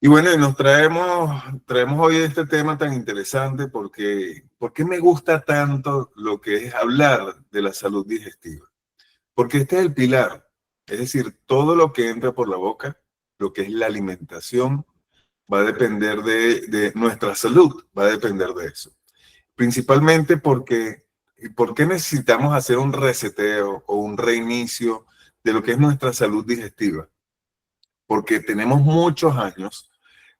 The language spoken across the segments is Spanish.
Y bueno, y traemos hoy este tema tan interesante porque, ¿por qué me gusta tanto lo que es hablar de la salud digestiva? Porque este es el pilar, es decir, todo lo que entra por la boca, lo que es la alimentación, va a depender de nuestra salud, va a depender de eso. Principalmente porque, ¿por qué necesitamos hacer un reseteo o un reinicio de lo que es nuestra salud digestiva? Porque tenemos muchos años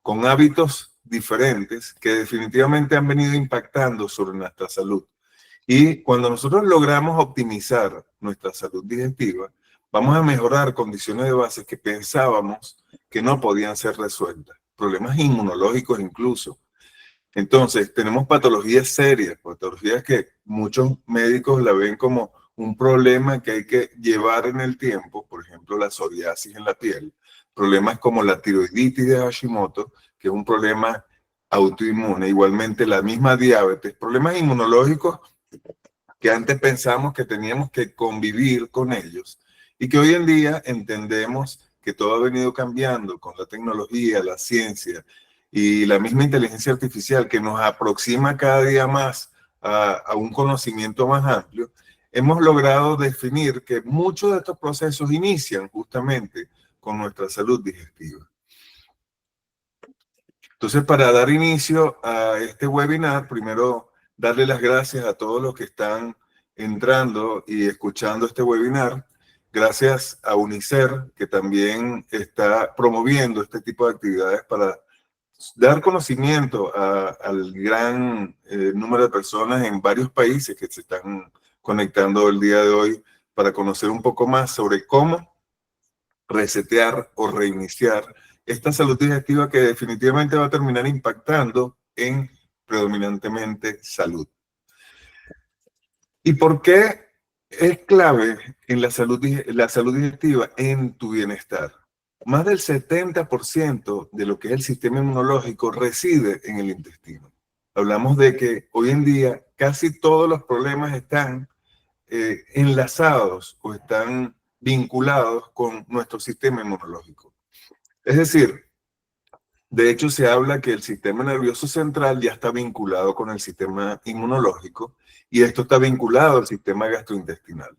con hábitos diferentes que definitivamente han venido impactando sobre nuestra salud. Y cuando nosotros logramos optimizar nuestra salud digestiva, vamos a mejorar condiciones de base que pensábamos que no podían ser resueltas, problemas inmunológicos incluso. Entonces, tenemos patologías serias, patologías que muchos médicos la ven como un problema que hay que llevar en el tiempo, por ejemplo, la psoriasis en la piel, problemas como la tiroiditis de Hashimoto, que es un problema autoinmune, igualmente la misma diabetes, problemas inmunológicos que antes pensamos que teníamos que convivir con ellos y que hoy en día entendemos que todo ha venido cambiando con la tecnología, la ciencia y la misma inteligencia artificial que nos aproxima cada día más a un conocimiento más amplio. Hemos logrado definir que muchos de estos procesos inician justamente con nuestra salud digestiva. Entonces, para dar inicio a este webinar, primero darle las gracias a todos los que están entrando y escuchando este webinar. Gracias a UNICER, que también está promoviendo este tipo de actividades para dar conocimiento al gran número de personas en varios países que se están conectando el día de hoy para conocer un poco más sobre cómo resetear o reiniciar esta salud digestiva que definitivamente va a terminar impactando en predominantemente salud. ¿Y por qué es clave en la salud digestiva en tu bienestar? Más del 70% de lo que es el sistema inmunológico reside en el intestino. Hablamos de que hoy en día casi todos los problemas están enlazados o están vinculados con nuestro sistema inmunológico. Es decir, de hecho se habla que el sistema nervioso central ya está vinculado con el sistema inmunológico y esto está vinculado al sistema gastrointestinal.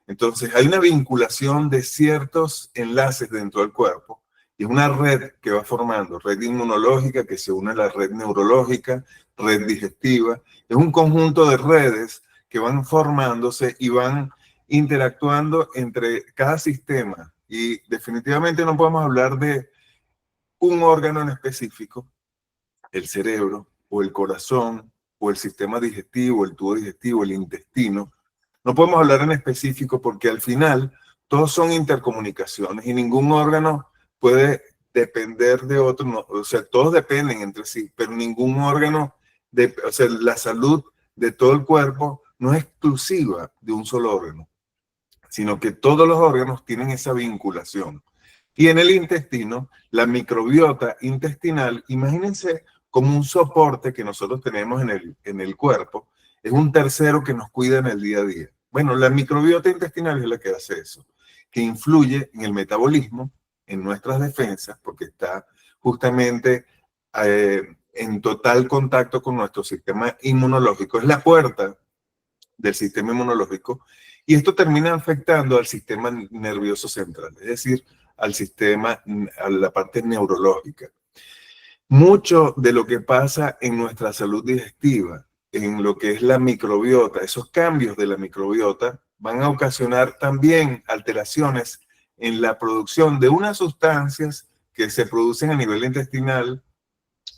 Entonces hay una vinculación de ciertos enlaces dentro del cuerpo y es una red que va formando, red inmunológica que se une a la red neurológica, red digestiva. Es un conjunto de redes que van formándose y van interactuando entre cada sistema. Y definitivamente no podemos hablar de un órgano en específico, el cerebro o el corazón o el sistema digestivo, el tubo digestivo, el intestino. No podemos hablar en específico porque al final todos son intercomunicaciones y ningún órgano puede depender de otro. No, o sea, todos dependen entre sí, pero ningún órgano, o sea, la salud de todo el cuerpo no es exclusiva de un solo órgano, sino que todos los órganos tienen esa vinculación. Y en el intestino, la microbiota intestinal, imagínense como un soporte que nosotros tenemos en el cuerpo, es un tercero que nos cuida en el día a día. Bueno, la microbiota intestinal es la que hace eso, que influye en el metabolismo, en nuestras defensas, porque está justamente en total contacto con nuestro sistema inmunológico. Es la puerta del sistema inmunológico y esto termina afectando al sistema nervioso central, es decir, al sistema, a la parte neurológica. Mucho de lo que pasa en nuestra salud digestiva, en lo que es la microbiota, esos cambios de la microbiota van a ocasionar también alteraciones en la producción de unas sustancias que se producen a nivel intestinal,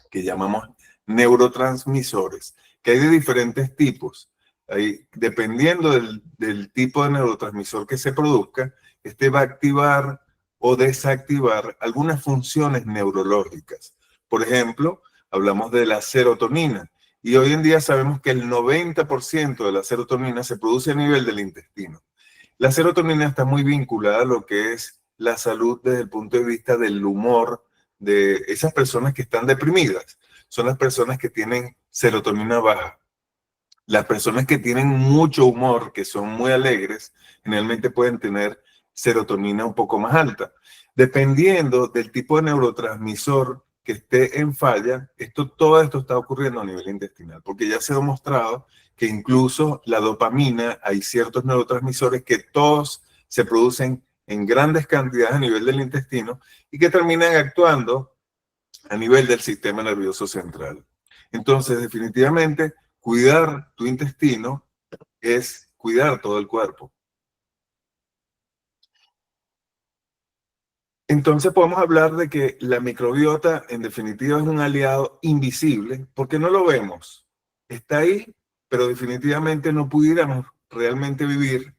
que llamamos neurotransmisores, que hay de diferentes tipos. Ahí, dependiendo del tipo de neurotransmisor que se produzca, este va a activar o desactivar algunas funciones neurológicas. Por ejemplo, hablamos de la serotonina y hoy en día sabemos que el 90% de la serotonina se produce a nivel del intestino. La serotonina está muy vinculada a lo que es la salud desde el punto de vista del humor de esas personas que están deprimidas. Son las personas que tienen serotonina baja. Las personas que tienen mucho humor, que son muy alegres, generalmente pueden tener serotonina un poco más alta. Dependiendo del tipo de neurotransmisor que esté en falla, todo esto está ocurriendo a nivel intestinal, porque ya se ha demostrado que incluso la dopamina, hay ciertos neurotransmisores que todos se producen en grandes cantidades a nivel del intestino y que terminan actuando a nivel del sistema nervioso central. Entonces, definitivamente, cuidar tu intestino es cuidar todo el cuerpo. Entonces podemos hablar de que la microbiota en definitiva es un aliado invisible porque no lo vemos. Está ahí, pero definitivamente no pudiéramos realmente vivir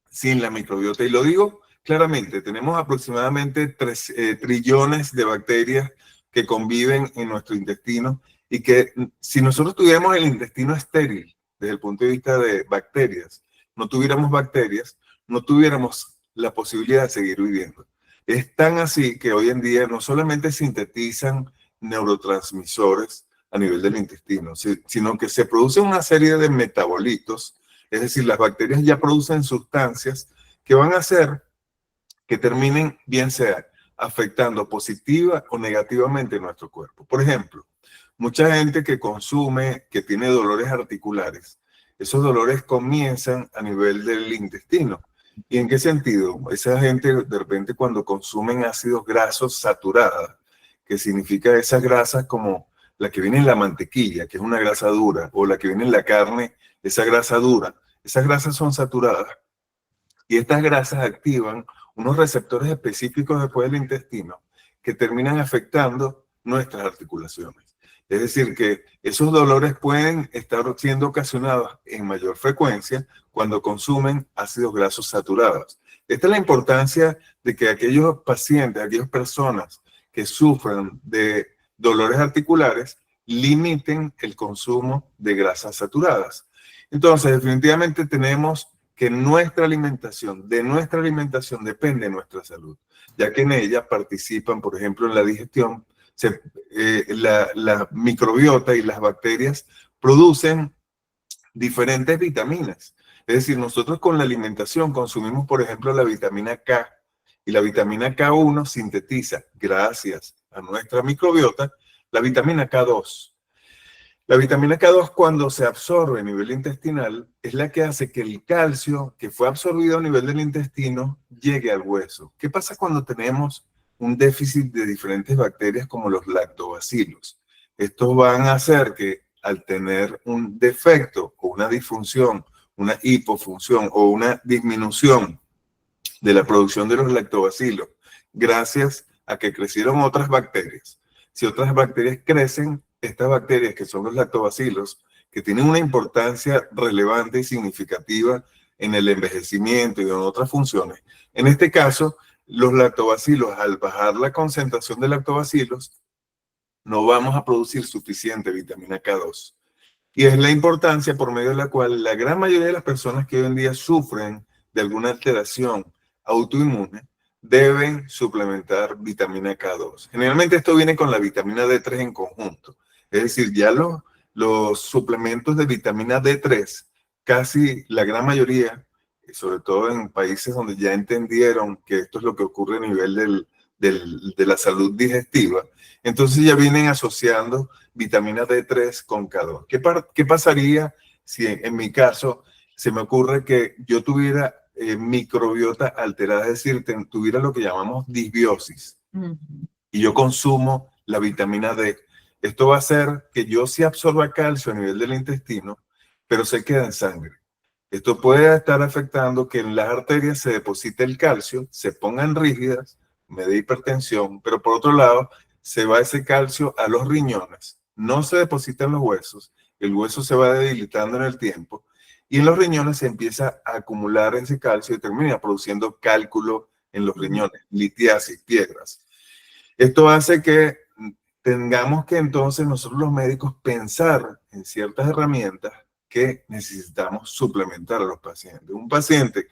sin la microbiota. Y lo digo claramente, tenemos aproximadamente 3 trillones de bacterias que conviven en nuestro intestino y que si nosotros tuviéramos el intestino estéril desde el punto de vista de bacterias, no tuviéramos bacterias, no tuviéramos la posibilidad de seguir viviendo. Es tan así que hoy en día no solamente sintetizan neurotransmisores a nivel del intestino, sino que se produce una serie de metabolitos, es decir, las bacterias ya producen sustancias que van a hacer que terminen, bien sea afectando positiva o negativamente nuestro cuerpo. Por ejemplo, mucha gente que consume, que tiene dolores articulares, esos dolores comienzan a nivel del intestino. ¿Y en qué sentido? Esa gente de repente cuando consumen ácidos grasos saturados, que significa esas grasas como la que viene en la mantequilla, que es una grasa dura, o la que viene en la carne, esa grasa dura, esas grasas son saturadas y estas grasas activan unos receptores específicos después del intestino que terminan afectando nuestras articulaciones. Es decir, que esos dolores pueden estar siendo ocasionados en mayor frecuencia cuando consumen ácidos grasos saturados. Esta es la importancia de que aquellos pacientes, aquellas personas que sufran de dolores articulares, limiten el consumo de grasas saturadas. Entonces, definitivamente tenemos que de nuestra alimentación depende nuestra salud, ya que en ella participan, por ejemplo, en la digestión, la microbiota y las bacterias producen diferentes vitaminas. Es decir, nosotros con la alimentación consumimos, por ejemplo, la vitamina K, y la vitamina K1 sintetiza, gracias a nuestra microbiota, la vitamina K2. La vitamina K2 cuando se absorbe a nivel intestinal es la que hace que el calcio que fue absorbido a nivel del intestino llegue al hueso. ¿Qué pasa cuando tenemos un déficit de diferentes bacterias como los lactobacilos? Estos van a hacer que al tener un defecto o una disfunción, una hipofunción o una disminución de la producción de los lactobacilos, gracias a que crecieron otras bacterias. Si otras bacterias crecen, estas bacterias que son los lactobacilos, que tienen una importancia relevante y significativa en el envejecimiento y en otras funciones. En este caso, los lactobacilos, al bajar la concentración de lactobacilos, no vamos a producir suficiente vitamina K2. Y es la importancia por medio de la cual la gran mayoría de las personas que hoy en día sufren de alguna alteración autoinmune deben suplementar vitamina K2. Generalmente esto viene con la vitamina D3 en conjunto. Es decir, ya los suplementos de vitamina D3, casi la gran mayoría, sobre todo en países donde ya entendieron que esto es lo que ocurre a nivel de la salud digestiva, entonces ya vienen asociando vitamina D3 con K2. ¿Qué pasaría si en mi caso se me ocurre que yo tuviera microbiota alterada, es decir, tuviera lo que llamamos disbiosis, y yo consumo la vitamina D? Esto va a hacer que yo sí absorba calcio a nivel del intestino, pero se queda en sangre. Esto puede estar afectando que en las arterias se deposite el calcio, se pongan rígidas, me dé hipertensión, pero por otro lado, se va ese calcio a los riñones, no se deposita en los huesos, el hueso se va debilitando en el tiempo y en los riñones se empieza a acumular ese calcio y termina produciendo cálculo en los riñones, litiasis, piedras. Esto hace que tengamos que entonces nosotros los médicos pensar en ciertas herramientas que necesitamos suplementar a los pacientes. Un paciente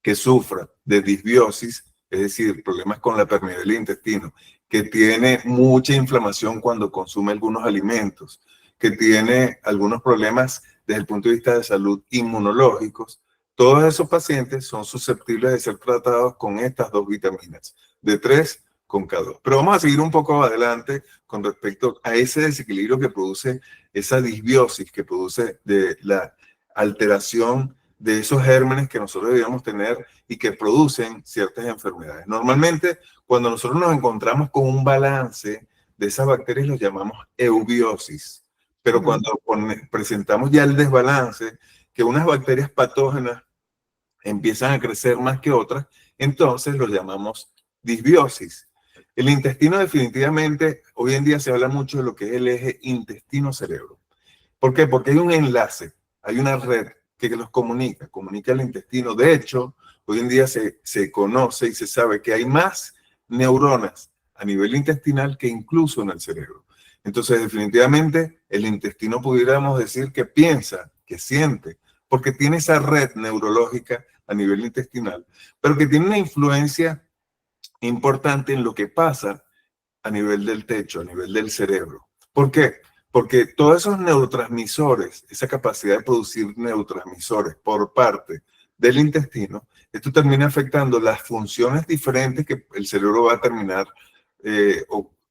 que sufra de disbiosis, es decir, problemas con la permeabilidad del intestino, que tiene mucha inflamación cuando consume algunos alimentos, que tiene algunos problemas desde el punto de vista de salud inmunológicos, todos esos pacientes son susceptibles de ser tratados con estas dos vitaminas, D3 con K2. Pero vamos a seguir un poco adelante con respecto a ese desequilibrio que produce esa disbiosis, que produce de la alteración de esos gérmenes que nosotros debíamos tener y que producen ciertas enfermedades. Normalmente, cuando nosotros nos encontramos con un balance de esas bacterias, los llamamos eubiosis. Pero cuando presentamos ya el desbalance, que unas bacterias patógenas empiezan a crecer más que otras, entonces lo llamamos disbiosis. El intestino definitivamente, hoy en día se habla mucho de lo que es el eje intestino-cerebro. ¿Por qué? Porque hay un enlace, hay una red que los comunica el intestino. De hecho, hoy en día se conoce y se sabe que hay más neuronas a nivel intestinal que incluso en el cerebro. Entonces, definitivamente, el intestino pudiéramos decir que piensa, que siente, porque tiene esa red neurológica a nivel intestinal, pero que tiene una influencia importante en lo que pasa a nivel del techo, a nivel del cerebro. ¿Por qué? Porque todos esos neurotransmisores, esa capacidad de producir neurotransmisores por parte del intestino, esto termina afectando las funciones diferentes que el cerebro va a terminar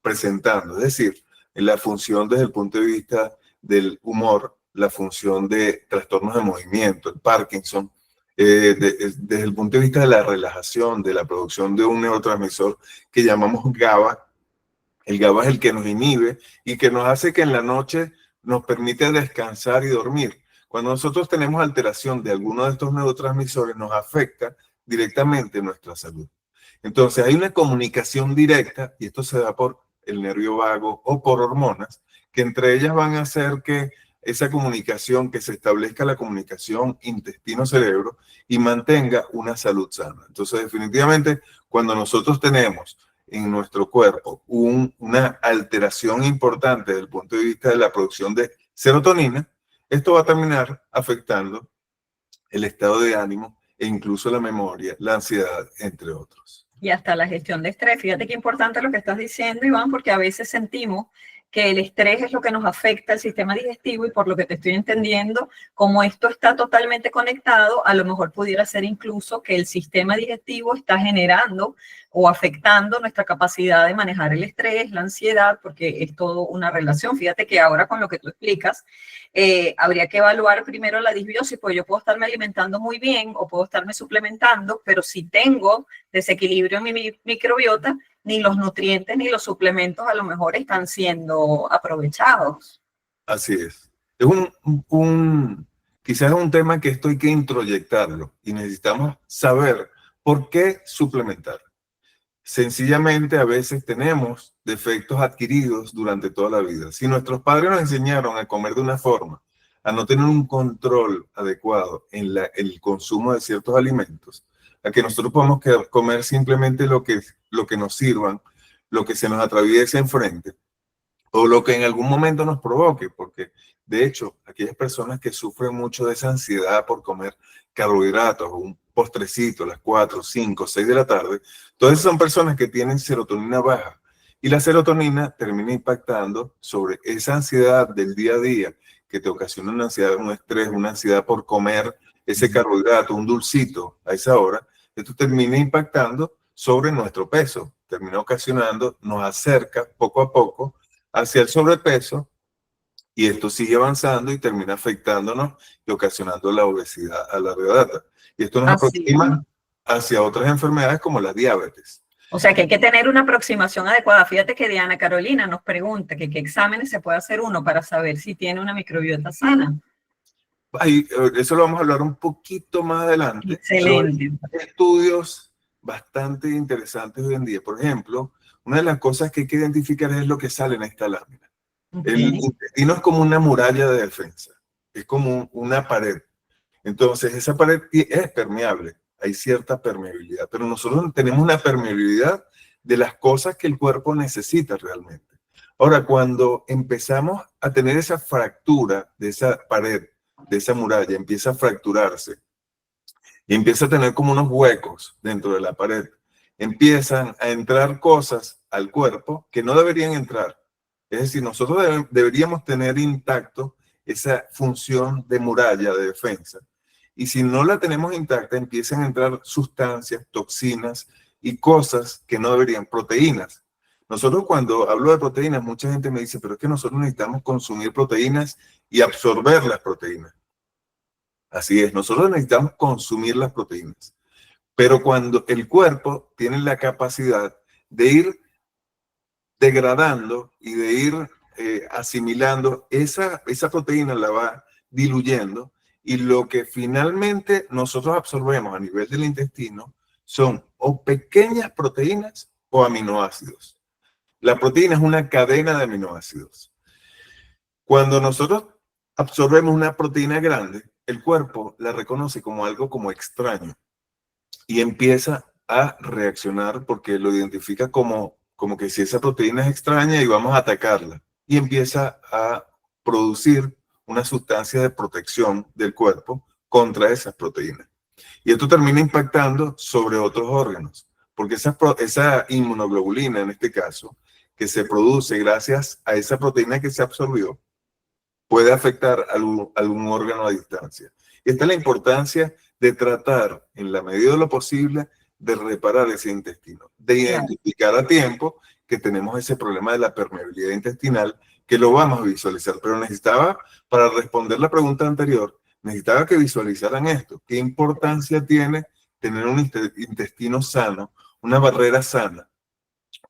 presentando. Es decir, la función desde el punto de vista del humor, la función de trastornos de movimiento, el Parkinson, desde el punto de vista de la relajación, de la producción de un neurotransmisor que llamamos GABA. El GABA es el que nos inhibe y que nos hace que en la noche nos permite descansar y dormir. Cuando nosotros tenemos alteración de alguno de estos neurotransmisores, nos afecta directamente nuestra salud. Entonces hay una comunicación directa, y esto se da por el nervio vago o por hormonas, que entre ellas van a hacer que esa comunicación, que se establezca la comunicación intestino-cerebro y mantenga una salud sana. Entonces definitivamente cuando nosotros tenemos en nuestro cuerpo una alteración importante desde el punto de vista de la producción de serotonina, esto va a terminar afectando el estado de ánimo e incluso la memoria, la ansiedad, entre otros. Y hasta la gestión de estrés. Fíjate qué importante lo que estás diciendo, Iván, porque a veces sentimos que el estrés es lo que nos afecta al sistema digestivo y por lo que te estoy entendiendo, como esto está totalmente conectado, a lo mejor pudiera ser incluso que el sistema digestivo está generando o afectando nuestra capacidad de manejar el estrés, la ansiedad, porque es todo una relación. Fíjate que ahora con lo que tú explicas, habría que evaluar primero la disbiosis, pues yo puedo estarme alimentando muy bien o puedo estarme suplementando, pero si tengo desequilibrio en mi microbiota, ni los nutrientes ni los suplementos a lo mejor están siendo aprovechados. Así es. Es quizás es un tema que esto hay que introyectarlo y necesitamos saber por qué suplementar. Sencillamente a veces tenemos defectos adquiridos durante toda la vida. Si nuestros padres nos enseñaron a comer de una forma, a no tener un control adecuado en el consumo de ciertos alimentos, a que nosotros podamos comer simplemente lo que nos sirvan, lo que se nos atraviese enfrente, o lo que en algún momento nos provoque, porque de hecho, aquellas personas que sufren mucho de esa ansiedad por comer carbohidratos o un postrecito a las 4, 5, 6 de la tarde, todas esas son personas que tienen serotonina baja. Y la serotonina termina impactando sobre esa ansiedad del día a día que te ocasiona una ansiedad, un estrés, una ansiedad por comer ese carbohidrato, un dulcito a esa hora. Esto termina impactando sobre nuestro peso, termina ocasionando, nos acerca poco a poco hacia el sobrepeso, y esto sigue avanzando y termina afectándonos y ocasionando la obesidad a larga data. Y esto nos aproxima hacia otras enfermedades como la diabetes. O sea que hay que tener una aproximación adecuada. Fíjate que Diana Carolina nos pregunta que qué exámenes se puede hacer uno para saber si tiene una microbiota sana. Ay, eso lo vamos a hablar un poquito más adelante. Excelente. Hay estudios bastante interesantes hoy en día. Por ejemplo, una de las cosas que hay que identificar es lo que sale en esta lámina. El intestino es como una muralla de defensa, es como una pared. Entonces, esa pared es permeable, hay cierta permeabilidad, pero nosotros tenemos una permeabilidad de las cosas que el cuerpo necesita realmente. Ahora, cuando empezamos a tener esa fractura de esa pared, de esa muralla, empieza a fracturarse y empieza a tener como unos huecos dentro de la pared, empiezan a entrar cosas al cuerpo que no deberían entrar. Es decir, nosotros deberíamos tener intacto esa función de muralla de defensa. Y si no la tenemos intacta, empiezan a entrar sustancias, toxinas, y cosas que no deberían, proteínas. Nosotros cuando hablo de proteínas, mucha gente me dice, pero es que nosotros necesitamos consumir proteínas y absorber las proteínas. Así es, nosotros necesitamos consumir las proteínas. Pero cuando el cuerpo tiene la capacidad de ir degradando y de ir asimilando, esa proteína la va diluyendo y lo que finalmente nosotros absorbemos a nivel del intestino son o pequeñas proteínas o aminoácidos. La proteína es una cadena de aminoácidos. Cuando nosotros absorbemos una proteína grande, el cuerpo la reconoce como algo como extraño y empieza a reaccionar porque lo identifica como que si esa proteína es extraña y vamos a atacarla. Y empieza a producir una sustancia de protección del cuerpo contra esas proteínas. Y esto termina impactando sobre otros órganos, porque esa inmunoglobulina, en este caso, que se produce gracias a esa proteína que se absorbió, puede afectar algún órgano a distancia. Y esta es la importancia de tratar, en la medida de lo posible, de reparar ese intestino, de identificar a tiempo que tenemos ese problema de la permeabilidad intestinal, que lo vamos a visualizar. Pero necesitaba, para responder la pregunta anterior, necesitaba que visualizaran esto. ¿Qué importancia tiene tener un intestino sano, una barrera sana?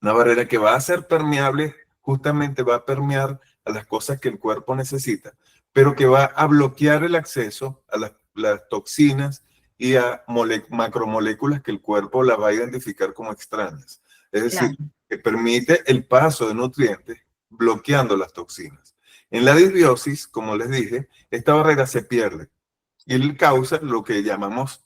Una barrera que va a ser permeable, justamente va a permear a las cosas que el cuerpo necesita, pero que va a bloquear el acceso a las toxinas y a macromoléculas que el cuerpo las va a identificar como extrañas. Es decir, que permite el paso de nutrientes bloqueando las toxinas. En la disbiosis, como les dije, esta barrera se pierde y causa lo que llamamos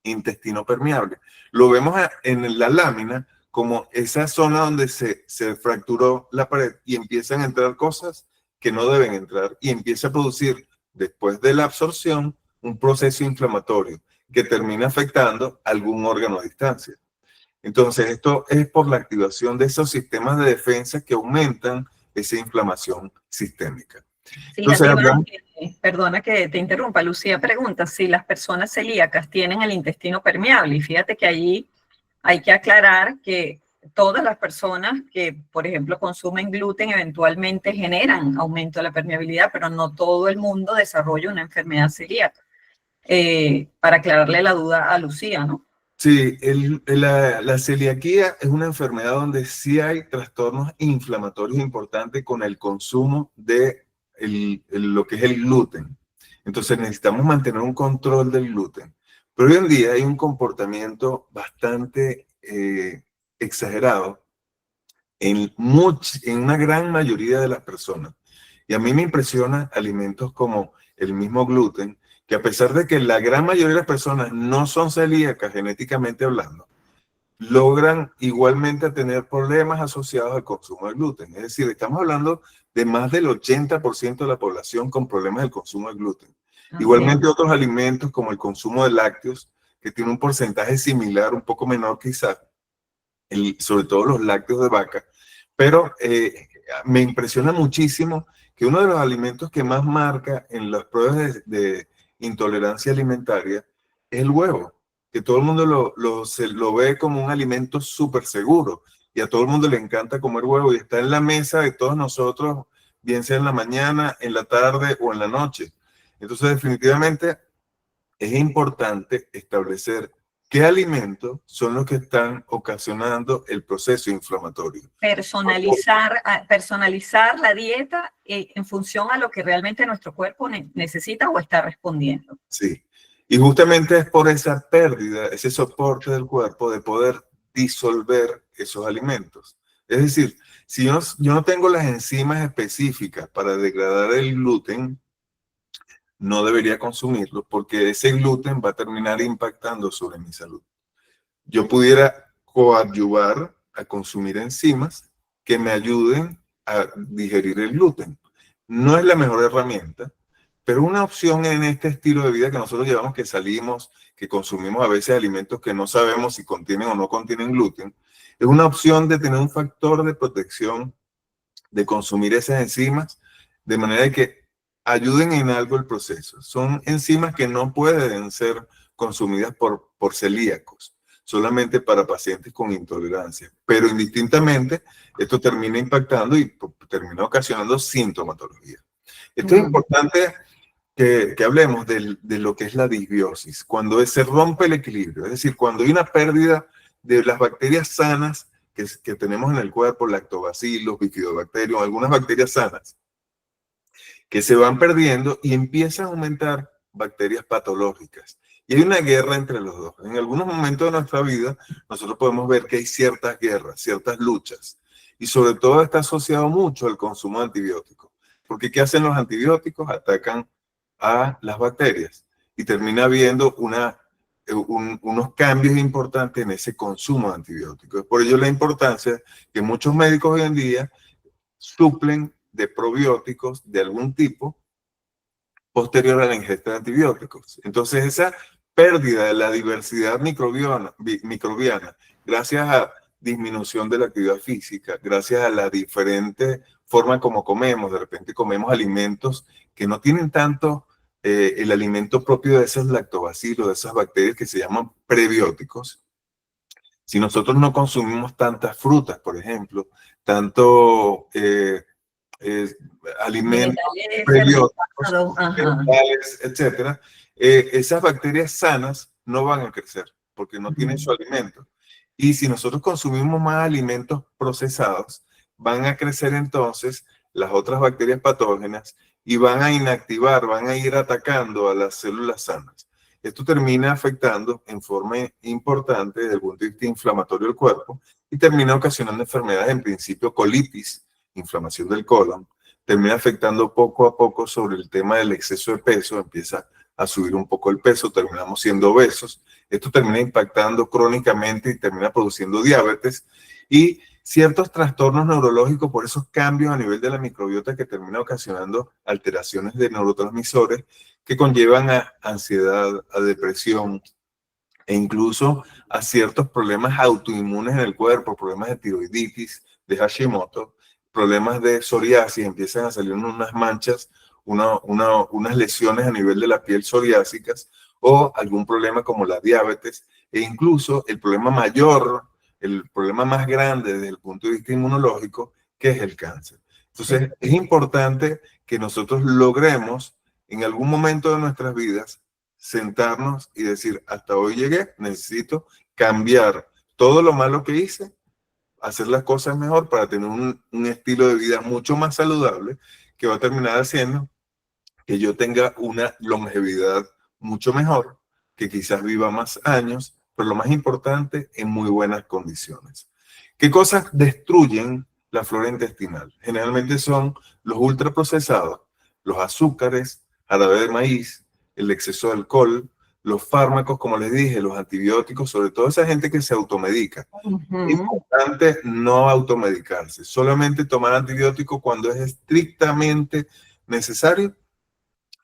intestino permeable. Lo vemos en la lámina como esa zona donde se fracturó la pared y empiezan a entrar cosas que no deben entrar y empieza a producir, después de la absorción, un proceso inflamatorio que termina afectando algún órgano a distancia. Entonces, esto es por la activación de esos sistemas de defensa que aumentan esa inflamación sistémica. Entonces, perdona que te interrumpa, Lucía pregunta si las personas celíacas tienen el intestino permeable. Y fíjate que allí hay que aclarar que todas las personas que, por ejemplo, consumen gluten eventualmente generan aumento de la permeabilidad, pero no todo el mundo desarrolla una enfermedad celíaca. Para aclararle la duda a Lucía, ¿no? Sí, la celiaquía es una enfermedad donde sí hay trastornos inflamatorios importantes con el consumo de lo que es el gluten. Entonces necesitamos mantener un control del gluten. Pero hoy en día hay un comportamiento bastante exagerado en una gran mayoría de las personas. Y a mí me impresiona alimentos como el mismo gluten, que a pesar de que la gran mayoría de las personas no son celíacas genéticamente hablando, logran igualmente tener problemas asociados al consumo de gluten. Es decir, estamos hablando de más del 80% de la población con problemas del consumo de gluten. Igualmente otros alimentos como el consumo de lácteos, que tiene un porcentaje similar, un poco menor quizás, sobre todo los lácteos de vaca, pero me impresiona muchísimo que uno de los alimentos que más marca en las pruebas de intolerancia alimentaria es el huevo, que todo el mundo lo ve como un alimento súper seguro y a todo el mundo le encanta comer huevo y está en la mesa de todos nosotros, bien sea en la mañana, en la tarde o en la noche. Entonces, definitivamente es importante establecer qué alimentos son los que están ocasionando el proceso inflamatorio. Personalizar la dieta en función a lo que realmente nuestro cuerpo necesita o está respondiendo. Sí, y justamente es por esa pérdida, ese soporte del cuerpo de poder disolver esos alimentos. Es decir, si yo no tengo las enzimas específicas para degradar el gluten, no debería consumirlo porque ese gluten va a terminar impactando sobre mi salud. Yo pudiera coadyuvar a consumir enzimas que me ayuden a digerir el gluten. No es la mejor herramienta, pero una opción en este estilo de vida que nosotros llevamos, que salimos, que consumimos a veces alimentos que no sabemos si contienen o no contienen gluten, es una opción de tener un factor de protección, de consumir esas enzimas, de manera que ayuden en algo el proceso. Son enzimas que no pueden ser consumidas por celíacos. solamente para pacientes con intolerancia, pero indistintamente esto termina impactando y termina ocasionando sintomatología. Esto es importante que hablemos de lo que es la disbiosis, cuando se rompe el equilibrio, es decir, cuando hay una pérdida de las bacterias sanas que tenemos en el cuerpo, lactobacilos, bifidobacterium, algunas bacterias sanas, que se van perdiendo y empiezan a aumentar bacterias patológicas. Y hay una guerra entre los dos. En algunos momentos de nuestra vida, nosotros podemos ver que hay ciertas guerras, ciertas luchas. Y sobre todo está asociado mucho al consumo de antibióticos. Porque ¿qué hacen los antibióticos? Atacan a las bacterias. Y termina habiendo unos cambios importantes en ese consumo de antibióticos. Por ello la importancia que muchos médicos hoy en día suplen de probióticos de algún tipo posterior a la ingesta de antibióticos. Entonces, esa pérdida de la diversidad microbiana, gracias a disminución de la actividad física, gracias a la diferente forma como comemos, de repente comemos alimentos que no tienen tanto el alimento propio de esos lactobacilos, de esas bacterias que se llaman prebióticos. Si nosotros no consumimos tantas frutas, por ejemplo, tanto eh, alimentos Vegetales prebióticos, fermentados, ajá. vegetales, etcétera, esas bacterias sanas no van a crecer porque no tienen su alimento. Y si nosotros consumimos más alimentos procesados, van a crecer entonces las otras bacterias patógenas y van a inactivar, van a ir atacando a las células sanas. Esto termina afectando en forma importante desde el punto de vista inflamatorio del cuerpo y termina ocasionando enfermedades, en principio colitis, inflamación del colon, termina afectando poco a poco sobre el tema del exceso de peso, empieza a subir un poco el peso, terminamos siendo obesos, esto termina impactando crónicamente y termina produciendo diabetes y ciertos trastornos neurológicos por esos cambios a nivel de la microbiota que termina ocasionando alteraciones de neurotransmisores que conllevan a ansiedad, a depresión e incluso a ciertos problemas autoinmunes en el cuerpo, problemas de tiroiditis, de Hashimoto, problemas de psoriasis, empiezan a salir unas manchas, unas lesiones a nivel de la piel psoriásicas o algún problema como la diabetes e incluso el problema mayor, el problema más grande desde el punto de vista inmunológico, que es el cáncer. Entonces, es importante que nosotros logremos en algún momento de nuestras vidas sentarnos y decir, hasta hoy llegué, necesito cambiar todo lo malo que hice, hacer las cosas mejor para tener un estilo de vida mucho más saludable que va a terminar haciendo que yo tenga una longevidad mucho mejor, que quizás viva más años, pero lo más importante, en muy buenas condiciones. ¿Qué cosas destruyen la flora intestinal? Generalmente son los ultraprocesados, los azúcares, jarabe de maíz, el exceso de alcohol, los fármacos, como les dije, los antibióticos, sobre todo esa gente que se automedica. Es importante no automedicarse, solamente tomar antibióticos cuando es estrictamente necesario.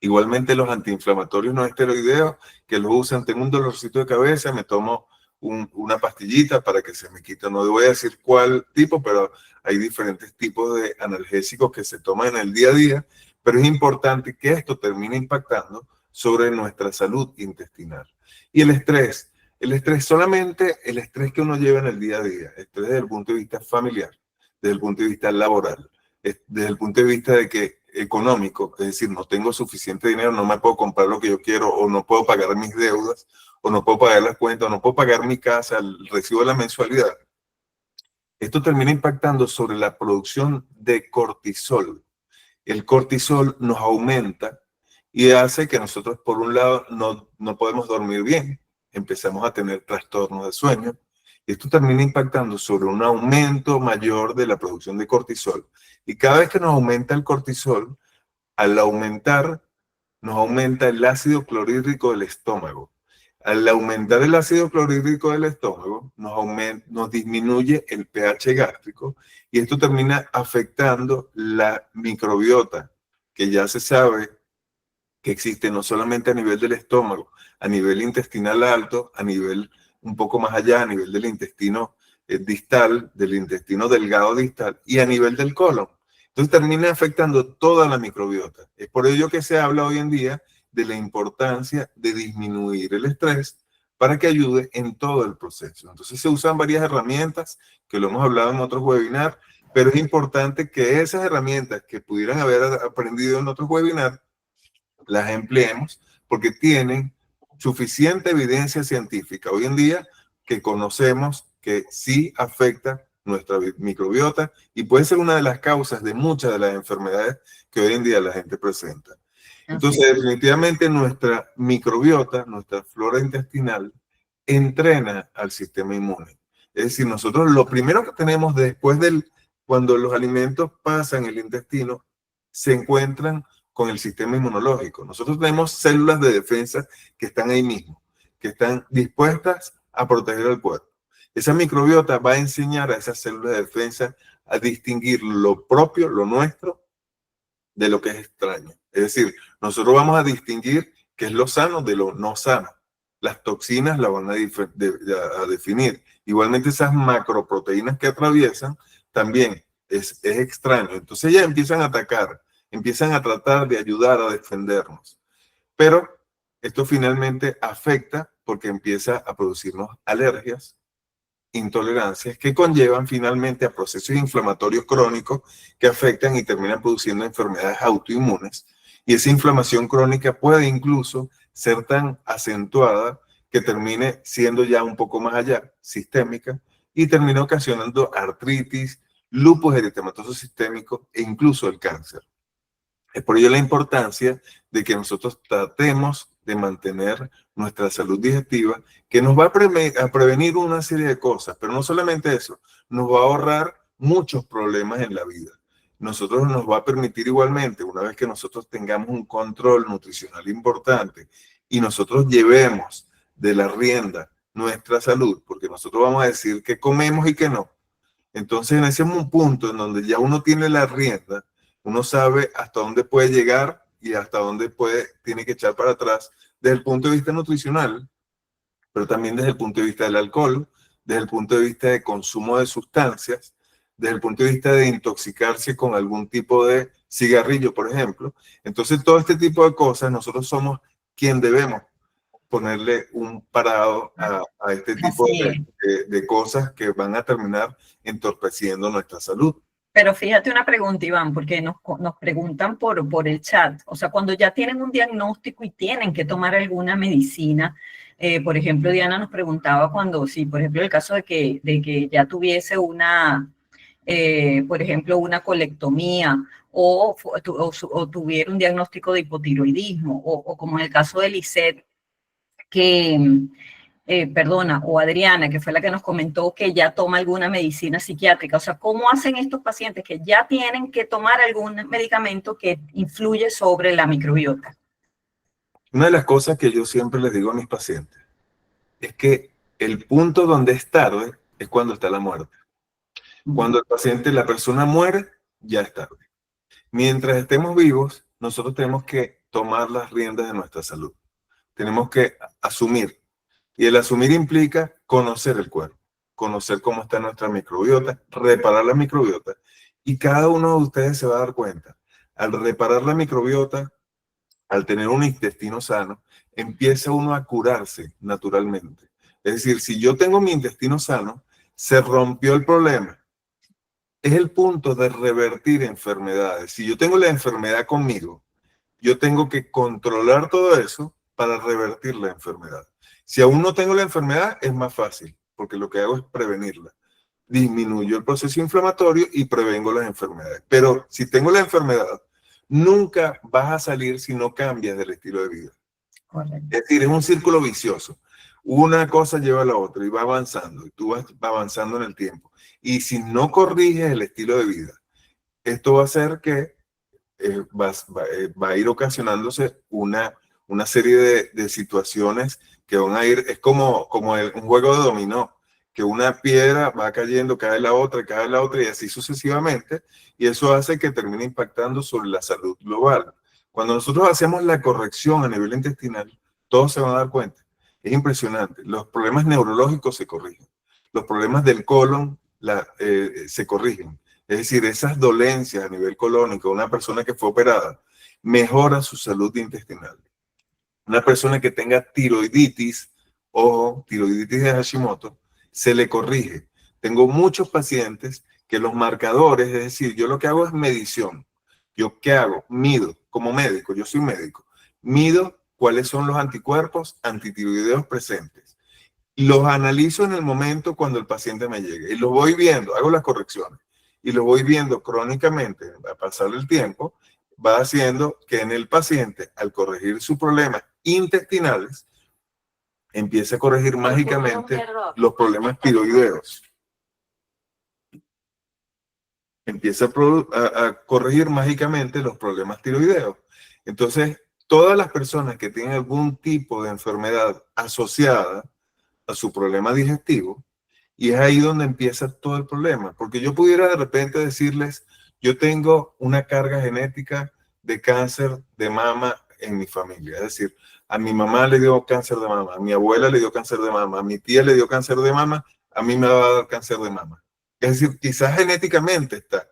Igualmente los antiinflamatorios no esteroideos que los usan, tengo un dolorcito de cabeza, me tomo una pastillita para que se me quite, no voy a decir cuál tipo, pero hay diferentes tipos de analgésicos que se toman en el día a día, pero es importante que esto termine impactando sobre nuestra salud intestinal. Y el estrés solamente el estrés que uno lleva en el día a día, estrés desde el punto de vista familiar, desde el punto de vista laboral, desde el punto de vista de que económico, es decir, no tengo suficiente dinero, no me puedo comprar lo que yo quiero, o no puedo pagar mis deudas, o no puedo pagar las cuentas, o no puedo pagar mi casa, el recibo de la mensualidad. Esto termina impactando sobre la producción de cortisol. El cortisol nos aumenta y hace que nosotros, por un lado, no podemos dormir bien, empezamos a tener trastornos de sueño, y esto termina impactando sobre un aumento mayor de la producción de cortisol. Y cada vez que nos aumenta el cortisol, al aumentar, nos aumenta el ácido clorhídrico del estómago. Al aumentar el ácido clorhídrico del estómago, nos disminuye el pH gástrico y esto termina afectando la microbiota, que ya se sabe que existe no solamente a nivel del estómago, a nivel intestinal alto, a nivel un poco más allá, a nivel del intestino distal, del intestino delgado distal y a nivel del colon. Entonces termina afectando toda la microbiota. Es por ello que se habla hoy en día de la importancia de disminuir el estrés para que ayude en todo el proceso. Entonces se usan varias herramientas, que lo hemos hablado en otros webinars, pero es importante que esas herramientas que pudieran haber aprendido en otros webinars, las empleemos porque tienen suficiente evidencia científica hoy en día que conocemos que sí afecta nuestra microbiota y puede ser una de las causas de muchas de las enfermedades que hoy en día la gente presenta. Entonces, definitivamente nuestra microbiota, nuestra flora intestinal, entrena al sistema inmune. Es decir, nosotros lo primero que tenemos después cuando los alimentos pasan el intestino, se encuentran con el sistema inmunológico. Nosotros tenemos células de defensa que están ahí mismo, que están dispuestas a proteger al cuerpo. Esa microbiota va a enseñar a esas células de defensa a distinguir lo propio, lo nuestro, de lo que es extraño. Es decir, nosotros vamos a distinguir qué es lo sano de lo no sano. Las toxinas la van a definir. Igualmente esas macroproteínas que atraviesan también es extraño. Entonces ya empiezan a atacar, empiezan a tratar de ayudar a defendernos. Pero esto finalmente afecta porque empieza a producirnos alergias, intolerancias que conllevan finalmente a procesos inflamatorios crónicos que afectan y terminan produciendo enfermedades autoinmunes. Y esa inflamación crónica puede incluso ser tan acentuada que termine siendo ya un poco más allá, sistémica, y termina ocasionando artritis, lupus eritematoso sistémico e incluso el cáncer. Es por ello la importancia de que nosotros tratemos de mantener nuestra salud digestiva, que nos va a prevenir una serie de cosas, pero no solamente eso, nos va a ahorrar muchos problemas en la vida. Nosotros nos va a permitir igualmente, una vez que nosotros tengamos un control nutricional importante y nosotros llevemos de la rienda nuestra salud, porque nosotros vamos a decir qué comemos y qué no. Entonces, en ese punto en donde ya uno tiene la rienda, uno sabe hasta dónde puede llegar y hasta dónde tiene que echar para atrás desde el punto de vista nutricional, pero también desde el punto de vista del alcohol, desde el punto de vista de consumo de sustancias, desde el punto de vista de intoxicarse con algún tipo de cigarrillo, por ejemplo. Entonces, todo este tipo de cosas, nosotros somos quien debemos ponerle un parado a este tipo de cosas que van a terminar entorpeciendo nuestra salud. Pero fíjate una pregunta, Iván, porque nos preguntan por el chat. O sea, cuando ya tienen un diagnóstico y tienen que tomar alguna medicina, por ejemplo, Diana nos preguntaba cuando, sí, por ejemplo, el caso de que ya tuviese por ejemplo, una colectomía o tuviera un diagnóstico de hipotiroidismo, o como en el caso de Lisette, o Adriana, que fue la que nos comentó que ya toma alguna medicina psiquiátrica. O sea, ¿cómo hacen estos pacientes que ya tienen que tomar algún medicamento que influye sobre la microbiota? Una de las cosas que yo siempre les digo a mis pacientes es que el punto donde es tarde es cuando está la muerte. Cuando la persona muere, ya es tarde. Mientras estemos vivos, nosotros tenemos que tomar las riendas de nuestra salud. Tenemos que asumir. Y el asumir implica conocer el cuerpo, conocer cómo está nuestra microbiota, reparar la microbiota. Y cada uno de ustedes se va a dar cuenta. Al reparar la microbiota, al tener un intestino sano, empieza uno a curarse naturalmente. Es decir, si yo tengo mi intestino sano, se rompió el problema. Es el punto de revertir enfermedades. Si yo tengo la enfermedad conmigo, yo tengo que controlar todo eso para revertir la enfermedad. Si aún no tengo la enfermedad, es más fácil, porque lo que hago es prevenirla. Disminuyo el proceso inflamatorio y prevengo las enfermedades. Pero si tengo la enfermedad, nunca vas a salir si no cambias del estilo de vida. Correcto. Es decir, es un círculo vicioso. Una cosa lleva a la otra y va avanzando, y tú vas avanzando en el tiempo. Y si no corriges el estilo de vida, esto va a hacer que va a ir ocasionándose una serie de situaciones que van a ir, es como un juego de dominó, que una piedra va cayendo, cae la otra y así sucesivamente, y eso hace que termine impactando sobre la salud global. Cuando nosotros hacemos la corrección a nivel intestinal, todos se van a dar cuenta. Es impresionante. Los problemas neurológicos se corrigen. Los problemas del colon se corrigen. Es decir, esas dolencias a nivel colónico, una persona que fue operada, mejora su salud intestinal. Una persona que tenga tiroiditis ojo, tiroiditis de Hashimoto, se le corrige. Tengo muchos pacientes que los marcadores, es decir, yo lo que hago es medición. ¿Yo qué hago? Mido, como médico, yo soy médico, mido cuáles son los anticuerpos antitiroideos presentes. Los analizo en el momento cuando el paciente me llegue y los voy viendo, hago las correcciones y los voy viendo crónicamente, a pasar el tiempo, va haciendo que en el paciente, al corregir sus problemas intestinales, empiece a corregir mágicamente los problemas tiroideos. Empieza a corregir mágicamente los problemas tiroideos. Entonces, todas las personas que tienen algún tipo de enfermedad asociada a su problema digestivo, y es ahí donde empieza todo el problema, porque yo pudiera de repente decirles, yo tengo una carga genética de cáncer de mama en mi familia, es decir, a mi mamá le dio cáncer de mama, a mi abuela le dio cáncer de mama, a mi tía le dio cáncer de mama, a mí me va a dar cáncer de mama. Es decir, quizás genéticamente está.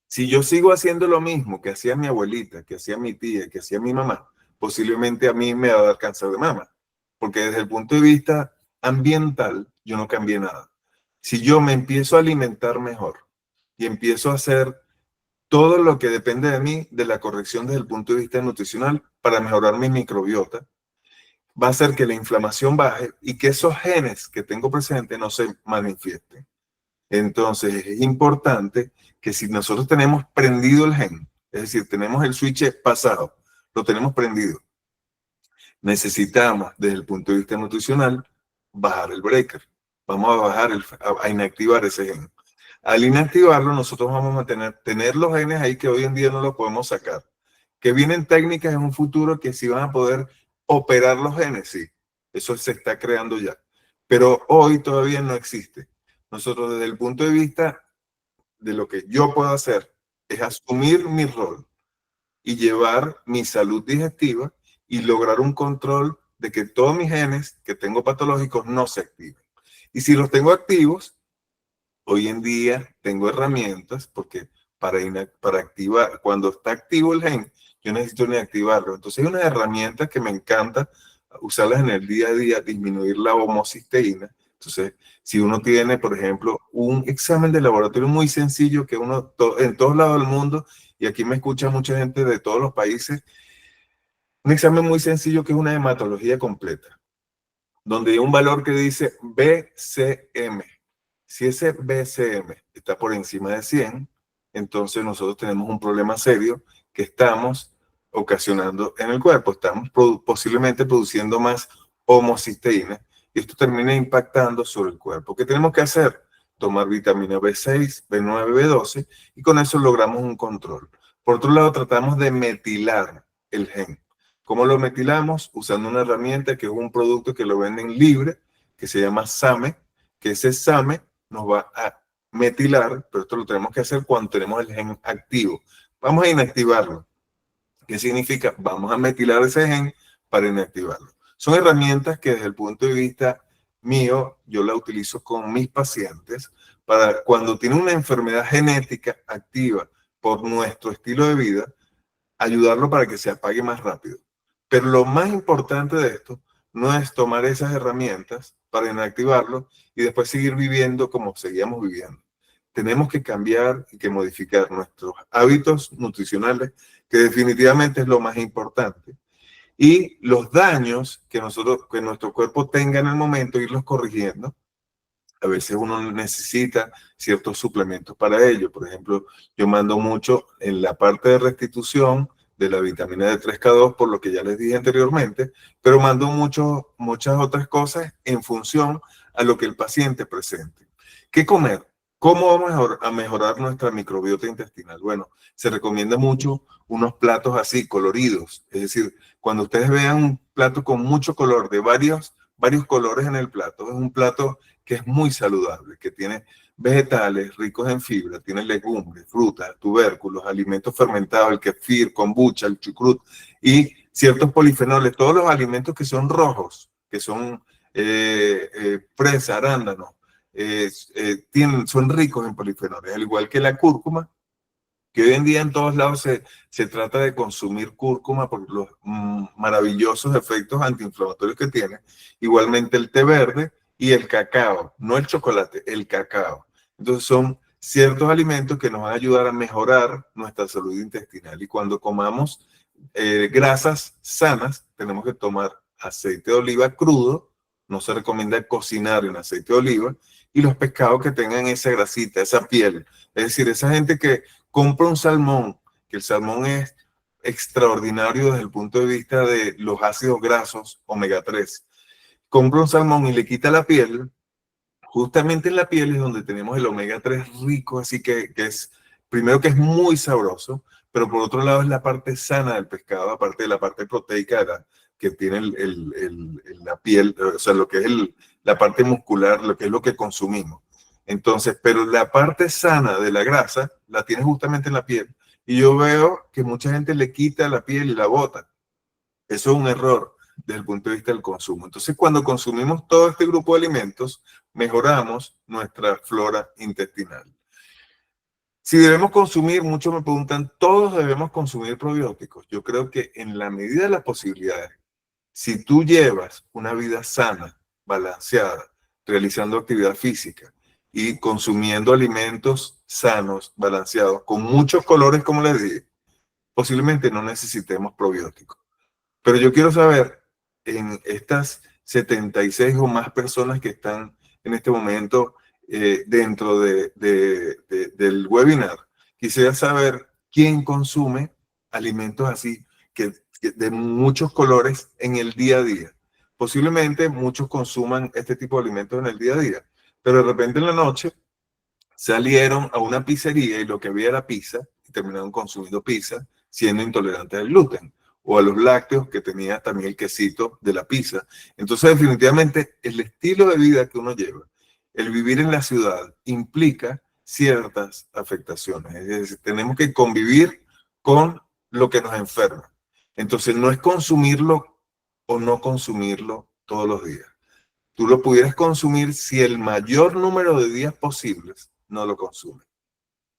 Si yo sigo haciendo lo mismo que hacía mi abuelita, que hacía mi tía, que hacía mi mamá, posiblemente a mí me va a dar cáncer de mama, porque desde el punto de vista ambiental yo no cambié nada. Si yo me empiezo a alimentar mejor y empiezo a hacer todo lo que depende de mí, de la corrección desde el punto de vista nutricional para mejorar mi microbiota, va a hacer que la inflamación baje y que esos genes que tengo presentes no se manifiesten. Entonces es importante que si nosotros tenemos prendido el gen, es decir, tenemos el switch pasado, lo tenemos prendido, necesitamos desde el punto de vista nutricional bajar el breaker. Vamos a bajar, a inactivar ese gen. Al inactivarlo, nosotros vamos a tener los genes ahí que hoy en día no los podemos sacar. Que vienen técnicas en un futuro que sí van a poder operar los genes, sí. Eso se está creando ya. Pero hoy todavía no existe. Nosotros desde el punto de vista de lo que yo puedo hacer es asumir mi rol y llevar mi salud digestiva y lograr un control de que todos mis genes que tengo patológicos no se activen. Y si los tengo activos, hoy en día tengo herramientas porque para activar, cuando está activo el gen, yo necesito inactivarlo. Entonces hay unas herramientas que me encanta usarlas en el día a día, disminuir la homocisteína. Entonces, si uno tiene, por ejemplo, un examen de laboratorio muy sencillo que uno en todos lados del mundo, y aquí me escucha mucha gente de todos los países, un examen muy sencillo que es una hematología completa, donde hay un valor que dice BCM. Si ese BCM está por encima de 100, entonces nosotros tenemos un problema serio que estamos ocasionando en el cuerpo. Estamos posiblemente produciendo más homocisteína y esto termina impactando sobre el cuerpo. ¿Qué tenemos que hacer? Tomar vitamina B6, B9, B12 y con eso logramos un control. Por otro lado, tratamos de metilar el gen. ¿Cómo lo metilamos? Usando una herramienta que es un producto que lo venden libre, que se llama SAMe, que ese SAMe nos va a metilar, pero esto lo tenemos que hacer cuando tenemos el gen activo. Vamos a inactivarlo. ¿Qué significa? Vamos a metilar ese gen para inactivarlo. Son herramientas que desde el punto de vista mío, yo la utilizo con mis pacientes para cuando tienen una enfermedad genética activa por nuestro estilo de vida, ayudarlo para que se apague más rápido. Pero lo más importante de esto no es tomar esas herramientas para inactivarlo y después seguir viviendo como seguíamos viviendo. Tenemos que cambiar y que modificar nuestros hábitos nutricionales, que definitivamente es lo más importante. Y los daños que nuestro cuerpo tenga en el momento, irlos corrigiendo. A veces uno necesita ciertos suplementos para ello. Por ejemplo, yo mando mucho en la parte de restitución de la vitamina D3K2, por lo que ya les dije anteriormente, pero mando muchas otras cosas en función a lo que el paciente presente. ¿Qué comer? ¿Cómo vamos a mejorar nuestra microbiota intestinal? Bueno, se recomienda mucho unos platos así, coloridos. Es decir, cuando ustedes vean un plato con mucho color, de varios colores en el plato, es un plato que es muy saludable, que tiene vegetales ricos en fibra, tiene legumbres, frutas, tubérculos, alimentos fermentados, el kefir, kombucha, el chucrut y ciertos polifenoles, todos los alimentos que son rojos, que son fresa, arándanos, son ricos en polifenoles, al igual que la cúrcuma, que hoy en día en todos lados se trata de consumir cúrcuma por los maravillosos efectos antiinflamatorios que tiene. Igualmente el té verde y el cacao, no el chocolate, el cacao. Entonces son ciertos alimentos que nos van a ayudar a mejorar nuestra salud intestinal. Y cuando comamos grasas sanas, tenemos que tomar aceite de oliva crudo, no se recomienda cocinar en aceite de oliva, y los pescados que tengan esa grasita, esa piel. Es decir, esa gente que compra un salmón, que el salmón es extraordinario desde el punto de vista de los ácidos grasos omega 3. Compra un salmón y le quita la piel, justamente en la piel es donde tenemos el omega 3 rico, así que es, primero que es muy sabroso, pero por otro lado es la parte sana del pescado, aparte de la parte proteica que tiene la piel, o sea, lo que es la parte muscular, lo que es lo que consumimos. Entonces, pero la parte sana de la grasa la tiene justamente en la piel. Y yo veo que mucha gente le quita la piel y la bota. Eso es un error desde el punto de vista del consumo. Entonces, cuando consumimos todo este grupo de alimentos, mejoramos nuestra flora intestinal. Si debemos consumir, muchos me preguntan, ¿todos debemos consumir probióticos? Yo creo que en la medida de las posibilidades, si tú llevas una vida sana, balanceada, realizando actividad física y consumiendo alimentos sanos, balanceados, con muchos colores, como les dije, posiblemente no necesitemos probióticos. Pero yo quiero saber, en estas 76 o más personas que están en este momento dentro del webinar, quisiera saber quién consume alimentos así, que de muchos colores en el día a día. Posiblemente muchos consuman este tipo de alimentos en el día a día, pero de repente en la noche salieron a una pizzería y lo que había era pizza y terminaron consumiendo pizza siendo intolerantes al gluten o a los lácteos que tenía también el quesito de la pizza. Entonces definitivamente el estilo de vida que uno lleva, el vivir en la ciudad implica ciertas afectaciones. Es decir, tenemos que convivir con lo que nos enferma. Entonces no es consumirlo o no consumirlo todos los días. Tú lo pudieras consumir si el mayor número de días posibles no lo consumes.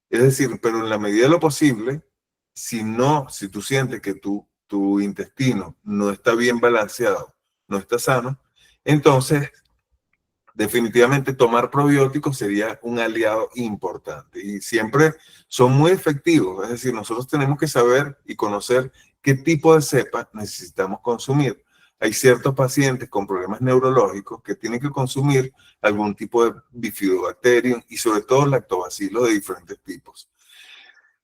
Es decir, pero en la medida de lo posible, si tú sientes que tu intestino no está bien balanceado, no está sano, entonces definitivamente tomar probióticos sería un aliado importante y siempre son muy efectivos. Es decir, nosotros tenemos que saber y conocer qué tipo de cepa necesitamos consumir. Hay ciertos pacientes con problemas neurológicos que tienen que consumir algún tipo de bifidobacterium y sobre todo lactobacilos de diferentes tipos.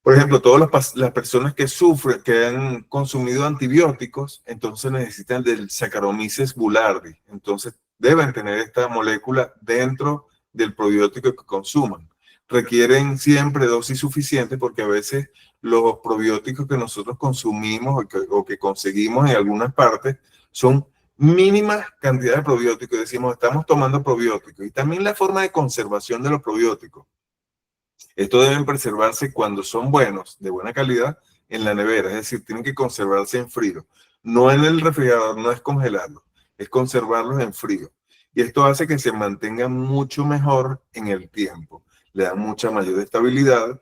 Por ejemplo, todas las personas que sufren, que han consumido antibióticos, entonces necesitan del Saccharomyces boulardii. Entonces deben tener esta molécula dentro del probiótico que consuman. Requieren siempre dosis suficientes porque a veces los probióticos que nosotros consumimos o que conseguimos en algunas partes son mínimas cantidades de probióticos. Decimos, estamos tomando probióticos. Y también la forma de conservación de los probióticos. Estos deben preservarse cuando son buenos, de buena calidad, en la nevera. Es decir, tienen que conservarse en frío. No en el refrigerador, no es congelarlos, es conservarlos en frío. Y esto hace que se mantengan mucho mejor en el tiempo. Le da mucha mayor estabilidad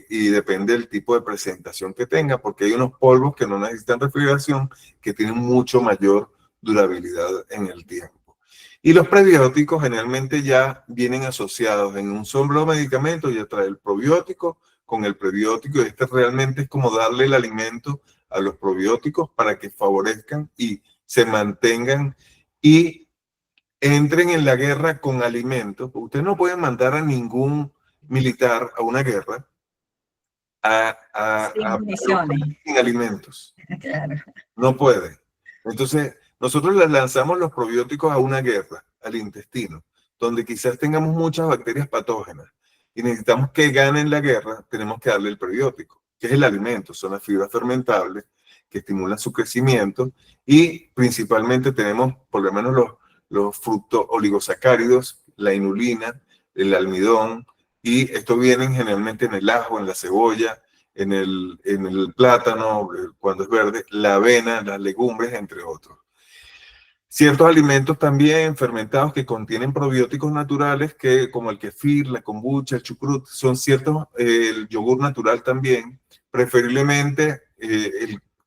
y depende del tipo de presentación que tenga, porque hay unos polvos que no necesitan refrigeración que tienen mucho mayor durabilidad en el tiempo. Y los prebióticos generalmente ya vienen asociados en un solo medicamento, ya trae el probiótico con el prebiótico, y este realmente es como darle el alimento a los probióticos para que favorezcan y se mantengan y entren en la guerra con alimentos. Usted no puede mandar a ningún militar a una guerra sin alimentos. Claro. No puede. Entonces, nosotros le lanzamos los probióticos a una guerra, al intestino, donde quizás tengamos muchas bacterias patógenas y necesitamos que ganen la guerra, tenemos que darle el prebiótico, que es el alimento, son las fibras fermentables que estimulan su crecimiento y principalmente tenemos por lo menos los fructos oligosacáridos, la inulina, el almidón, y esto vienen generalmente en el ajo, en la cebolla, en el plátano, cuando es verde, la avena, las legumbres, entre otros. Ciertos alimentos también fermentados que contienen probióticos naturales, que, como el kefir, la kombucha, el chucrut, son ciertos, el yogur natural también. Preferiblemente,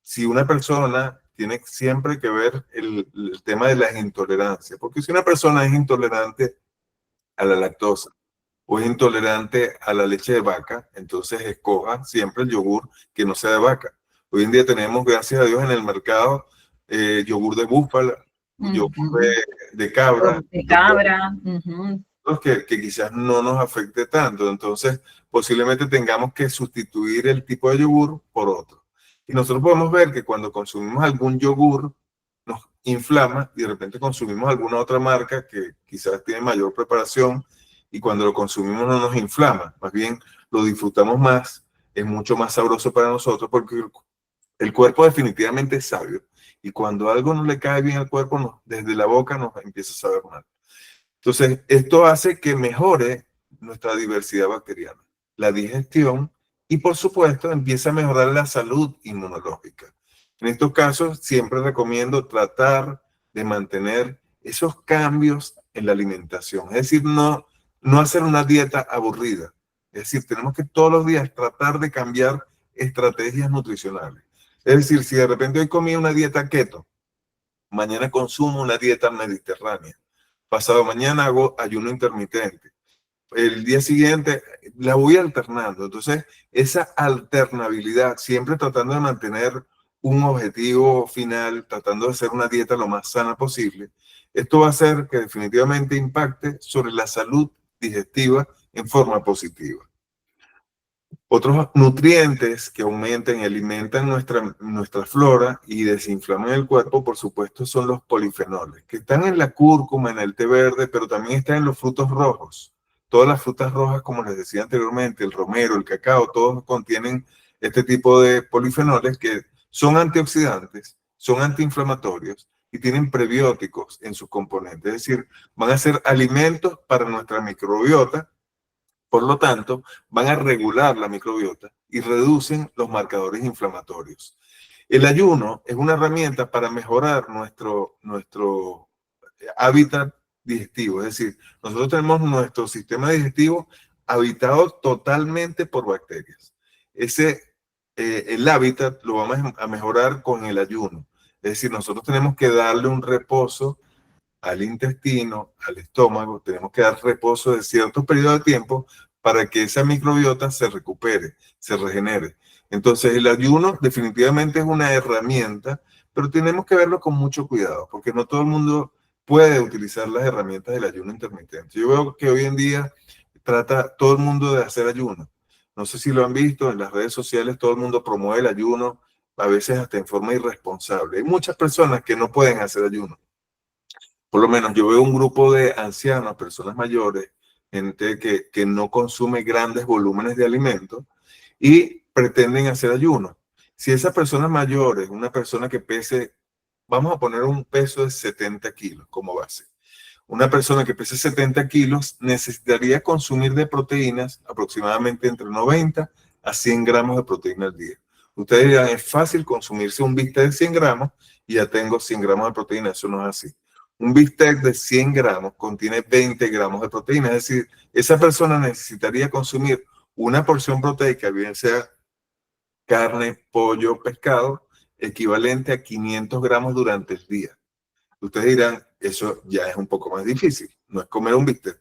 si una persona tiene siempre que ver el tema de las intolerancias, porque si una persona es intolerante a la lactosa o es intolerante a la leche de vaca, entonces escoja siempre el yogur que no sea de vaca. Hoy en día tenemos, gracias a Dios, en el mercado yogur de búfala, yogur Ujú. de cabra, De cabra. Ujú. que quizás no nos afecte tanto. Entonces, posiblemente tengamos que sustituir el tipo de yogur por otro. Y nosotros podemos ver que cuando consumimos algún yogur, nos inflama y de repente consumimos alguna otra marca que quizás tiene mayor preparación y cuando lo consumimos no nos inflama, más bien lo disfrutamos más, es mucho más sabroso para nosotros porque el cuerpo definitivamente es sabio y cuando algo no le cae bien al cuerpo, desde la boca nos empieza a saber mal. Entonces, esto hace que mejore nuestra diversidad bacteriana, la digestión y, por supuesto, empieza a mejorar la salud inmunológica. En estos casos, siempre recomiendo tratar de mantener esos cambios en la alimentación. Es decir, no hacer una dieta aburrida. Es decir, tenemos que todos los días tratar de cambiar estrategias nutricionales. Es decir, si de repente hoy comí una dieta keto, mañana consumo una dieta mediterránea. Pasado mañana hago ayuno intermitente. El día siguiente la voy alternando. Entonces, esa alternabilidad, siempre tratando de mantener un objetivo final, tratando de hacer una dieta lo más sana posible, esto va a hacer que definitivamente impacte sobre la salud digestiva en forma positiva. Otros nutrientes que aumentan y alimentan nuestra flora y desinflaman el cuerpo, por supuesto, son los polifenoles, que están en la cúrcuma, en el té verde, pero también están en los frutos rojos. Todas las frutas rojas, como les decía anteriormente, el romero, el cacao, todos contienen este tipo de polifenoles que son antioxidantes, son antiinflamatorios y tienen prebióticos en sus componentes. Es decir, van a ser alimentos para nuestra microbiota. Por lo tanto, van a regular la microbiota y reducen los marcadores inflamatorios. El ayuno es una herramienta para mejorar nuestro hábitat digestivo. Es decir, nosotros tenemos nuestro sistema digestivo habitado totalmente por bacterias. El hábitat lo vamos a mejorar con el ayuno. Es decir, nosotros tenemos que darle un reposo al intestino, al estómago, tenemos que dar reposo de ciertos periodos de tiempo para que esa microbiota se recupere, se regenere. Entonces, el ayuno definitivamente es una herramienta, pero tenemos que verlo con mucho cuidado, porque no todo el mundo puede utilizar las herramientas del ayuno intermitente. Yo veo que hoy en día trata todo el mundo de hacer ayuno. No sé si lo han visto en las redes sociales, todo el mundo promueve el ayuno, a veces hasta en forma irresponsable. Hay muchas personas que no pueden hacer ayuno. Por lo menos yo veo un grupo de ancianos, personas mayores, gente que no consume grandes volúmenes de alimentos y pretenden hacer ayuno. Si esa persona mayor es una persona que pese, vamos a poner un peso de 70 kilos como base. Una persona que pese 70 kilos necesitaría consumir de proteínas aproximadamente entre 90 a 100 gramos de proteína al día. Ustedes dirán, es fácil consumirse un bistec de 100 gramos y ya tengo 100 gramos de proteína. Eso no es así. Un bistec de 100 gramos contiene 20 gramos de proteína. Es decir, esa persona necesitaría consumir una porción proteica, bien sea carne, pollo, pescado, equivalente a 500 gramos durante el día. Ustedes dirán, eso ya es un poco más difícil, no es comer un bistec.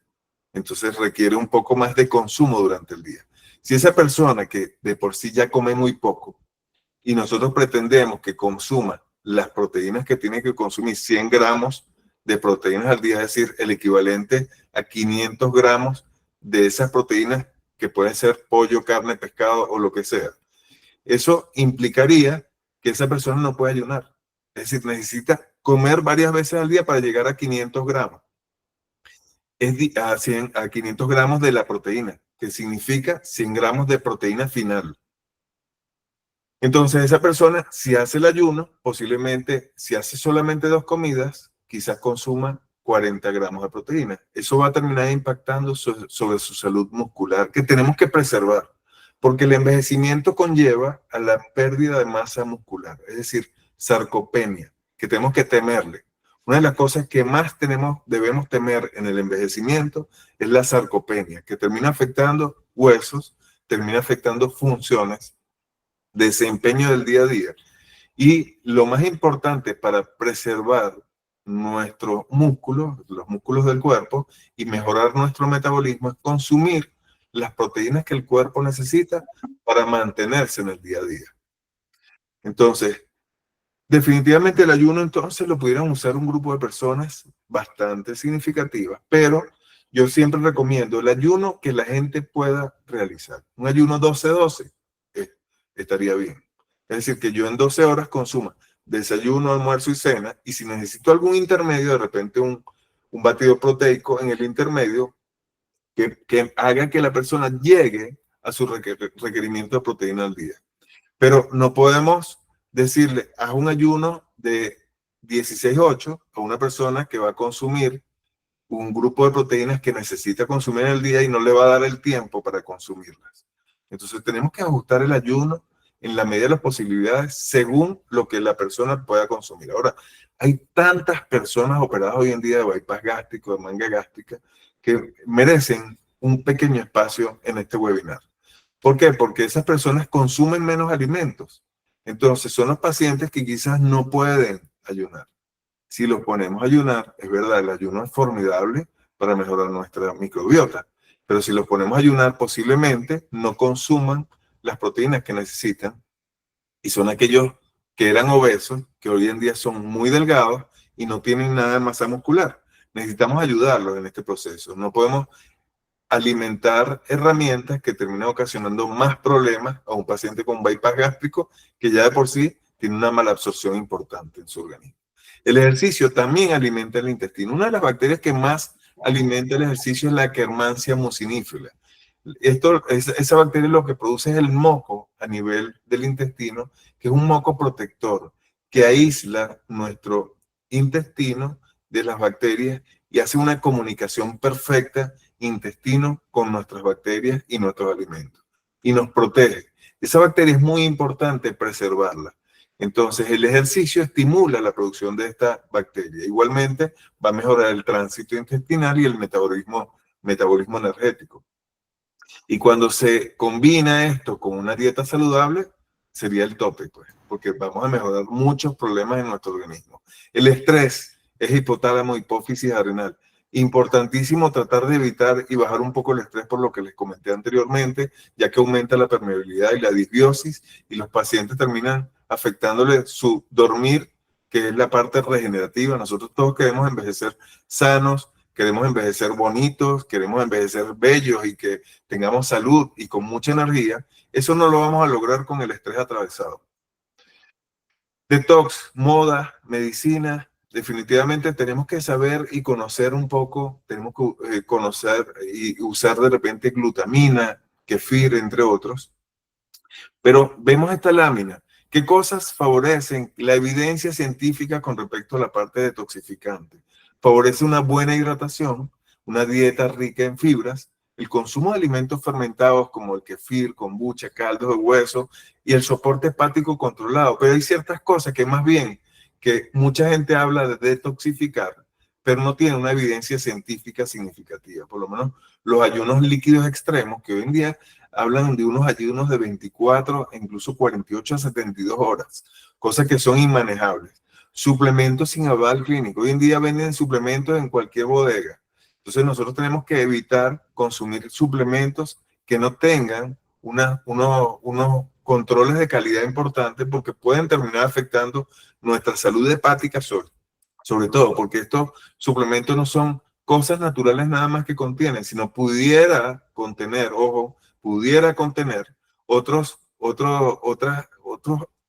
Entonces requiere un poco más de consumo durante el día. Si esa persona que de por sí ya come muy poco y nosotros pretendemos que consuma las proteínas que tiene que consumir, 100 gramos de proteínas al día, es decir, el equivalente a 500 gramos de esas proteínas que pueden ser pollo, carne, pescado o lo que sea. Eso implicaría que esa persona no puede ayunar. Es decir, necesita comer varias veces al día para llegar a 500 gramos. A 500 gramos de la proteína, que significa 100 gramos de proteína final. Entonces, esa persona, si hace el ayuno, posiblemente, si hace solamente 2 comidas, quizás consuma 40 gramos de proteína. Eso va a terminar impactando sobre su salud muscular, que tenemos que preservar, porque el envejecimiento conlleva a la pérdida de masa muscular, es decir, sarcopenia, que tenemos que temerle, Una de las cosas que más debemos temer en el envejecimiento es la sarcopenia, que termina afectando huesos, termina afectando funciones, desempeño del día a día. Y lo más importante para preservar nuestros músculos, los músculos del cuerpo, y mejorar nuestro metabolismo es consumir las proteínas que el cuerpo necesita para mantenerse en el día a día. Entonces, definitivamente el ayuno entonces lo pudieran usar un grupo de personas bastante significativas, pero yo siempre recomiendo el ayuno que la gente pueda realizar. Un ayuno 12-12 estaría bien. Es decir, que yo en 12 horas consuma desayuno, almuerzo y cena, y si necesito algún intermedio, de repente un batido proteico en el intermedio que haga que la persona llegue a su requerimiento de proteína al día. Pero no podemos decirle, haz un ayuno de 16-8 a una persona que va a consumir un grupo de proteínas que necesita consumir en el día y no le va a dar el tiempo para consumirlas. Entonces tenemos que ajustar el ayuno en la medida de las posibilidades según lo que la persona pueda consumir. Ahora, hay tantas personas operadas hoy en día de bypass gástrico, de manga gástrica, que merecen un pequeño espacio en este webinar. ¿Por qué? Porque esas personas consumen menos alimentos. Entonces son los pacientes que quizás no pueden ayunar. Si los ponemos a ayunar, es verdad, el ayuno es formidable para mejorar nuestra microbiota, pero si los ponemos a ayunar, posiblemente no consuman las proteínas que necesitan y son aquellos que eran obesos, que hoy en día son muy delgados y no tienen nada de masa muscular. Necesitamos ayudarlos en este proceso. No podemos alimentar herramientas que terminan ocasionando más problemas a un paciente con bypass gástrico que ya de por sí tiene una mala absorción importante en su organismo. El ejercicio también alimenta el intestino. Una de las bacterias que más alimenta el ejercicio es la Akkermansia mucinífera. Esa bacteria lo que produce es el moco a nivel del intestino, que es un moco protector que aísla nuestro intestino de las bacterias y hace una comunicación perfecta intestino con nuestras bacterias y nuestros alimentos. Y nos protege. Esa bacteria es muy importante preservarla. Entonces, el ejercicio estimula la producción de esta bacteria. Igualmente, va a mejorar el tránsito intestinal y el metabolismo energético. Y cuando se combina esto con una dieta saludable, sería el tope, pues, porque vamos a mejorar muchos problemas en nuestro organismo. El estrés es hipotálamo, hipófisis adrenal. Importantísimo tratar de evitar y bajar un poco el estrés por lo que les comenté anteriormente, ya que aumenta la permeabilidad y la disbiosis y los pacientes terminan afectándole su dormir, que es la parte regenerativa. Nosotros todos queremos envejecer sanos, queremos envejecer bonitos, queremos envejecer bellos y que tengamos salud y con mucha energía. Eso no lo vamos a lograr con el estrés atravesado. Detox, moda, medicina, definitivamente tenemos que saber y conocer un poco, tenemos que conocer y usar de repente glutamina, kefir, entre otros. Pero vemos esta lámina. ¿Qué cosas favorecen la evidencia científica con respecto a la parte detoxificante? Favorece una buena hidratación, una dieta rica en fibras, el consumo de alimentos fermentados como el kefir, kombucha, caldos de hueso y el soporte hepático controlado. Pero hay ciertas cosas que más bien que mucha gente habla de detoxificar, pero no tiene una evidencia científica significativa. Por lo menos los ayunos líquidos extremos, que hoy en día hablan de unos ayunos de 24 e incluso 48 a 72 horas, cosas que son inmanejables. Suplementos sin aval clínico. Hoy en día venden suplementos en cualquier bodega. Entonces nosotros tenemos que evitar consumir suplementos que no tengan unos controles de calidad importantes porque pueden terminar afectando nuestra salud hepática sobre todo, porque estos suplementos no son cosas naturales nada más que contienen, sino pudiera contener, ojo, pudiera contener otros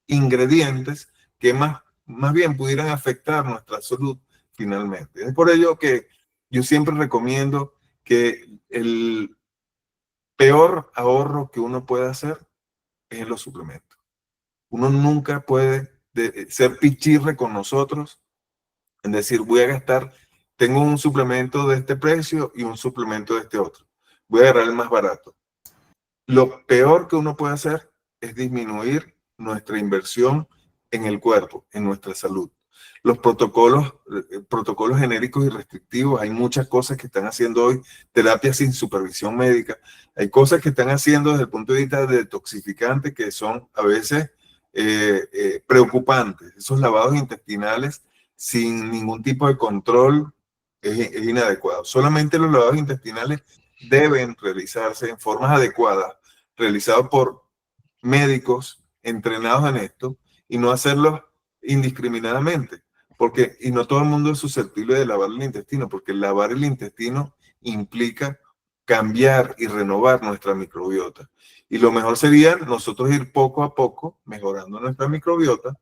ingredientes que más bien pudieran afectar nuestra salud finalmente. Es por ello que yo siempre recomiendo que el peor ahorro que uno puede hacer es en los suplementos. Uno nunca puede ser pichirre con nosotros en decir, voy a gastar, tengo un suplemento de este precio y un suplemento de este otro. Voy a agarrar el más barato. Lo peor que uno puede hacer es disminuir nuestra inversión en el cuerpo, en nuestra salud. Los protocolos genéricos y restrictivos, hay muchas cosas que están haciendo hoy, terapias sin supervisión médica, hay cosas que están haciendo desde el punto de vista de detoxificante que son a veces preocupantes. Esos lavados intestinales sin ningún tipo de control es inadecuado. Solamente los lavados intestinales deben realizarse en formas adecuadas, realizados por médicos entrenados en esto y no hacerlos indiscriminadamente, porque y no todo el mundo es susceptible de lavar el intestino, porque lavar el intestino implica cambiar y renovar nuestra microbiota. Y lo mejor sería nosotros ir poco a poco mejorando nuestra microbiota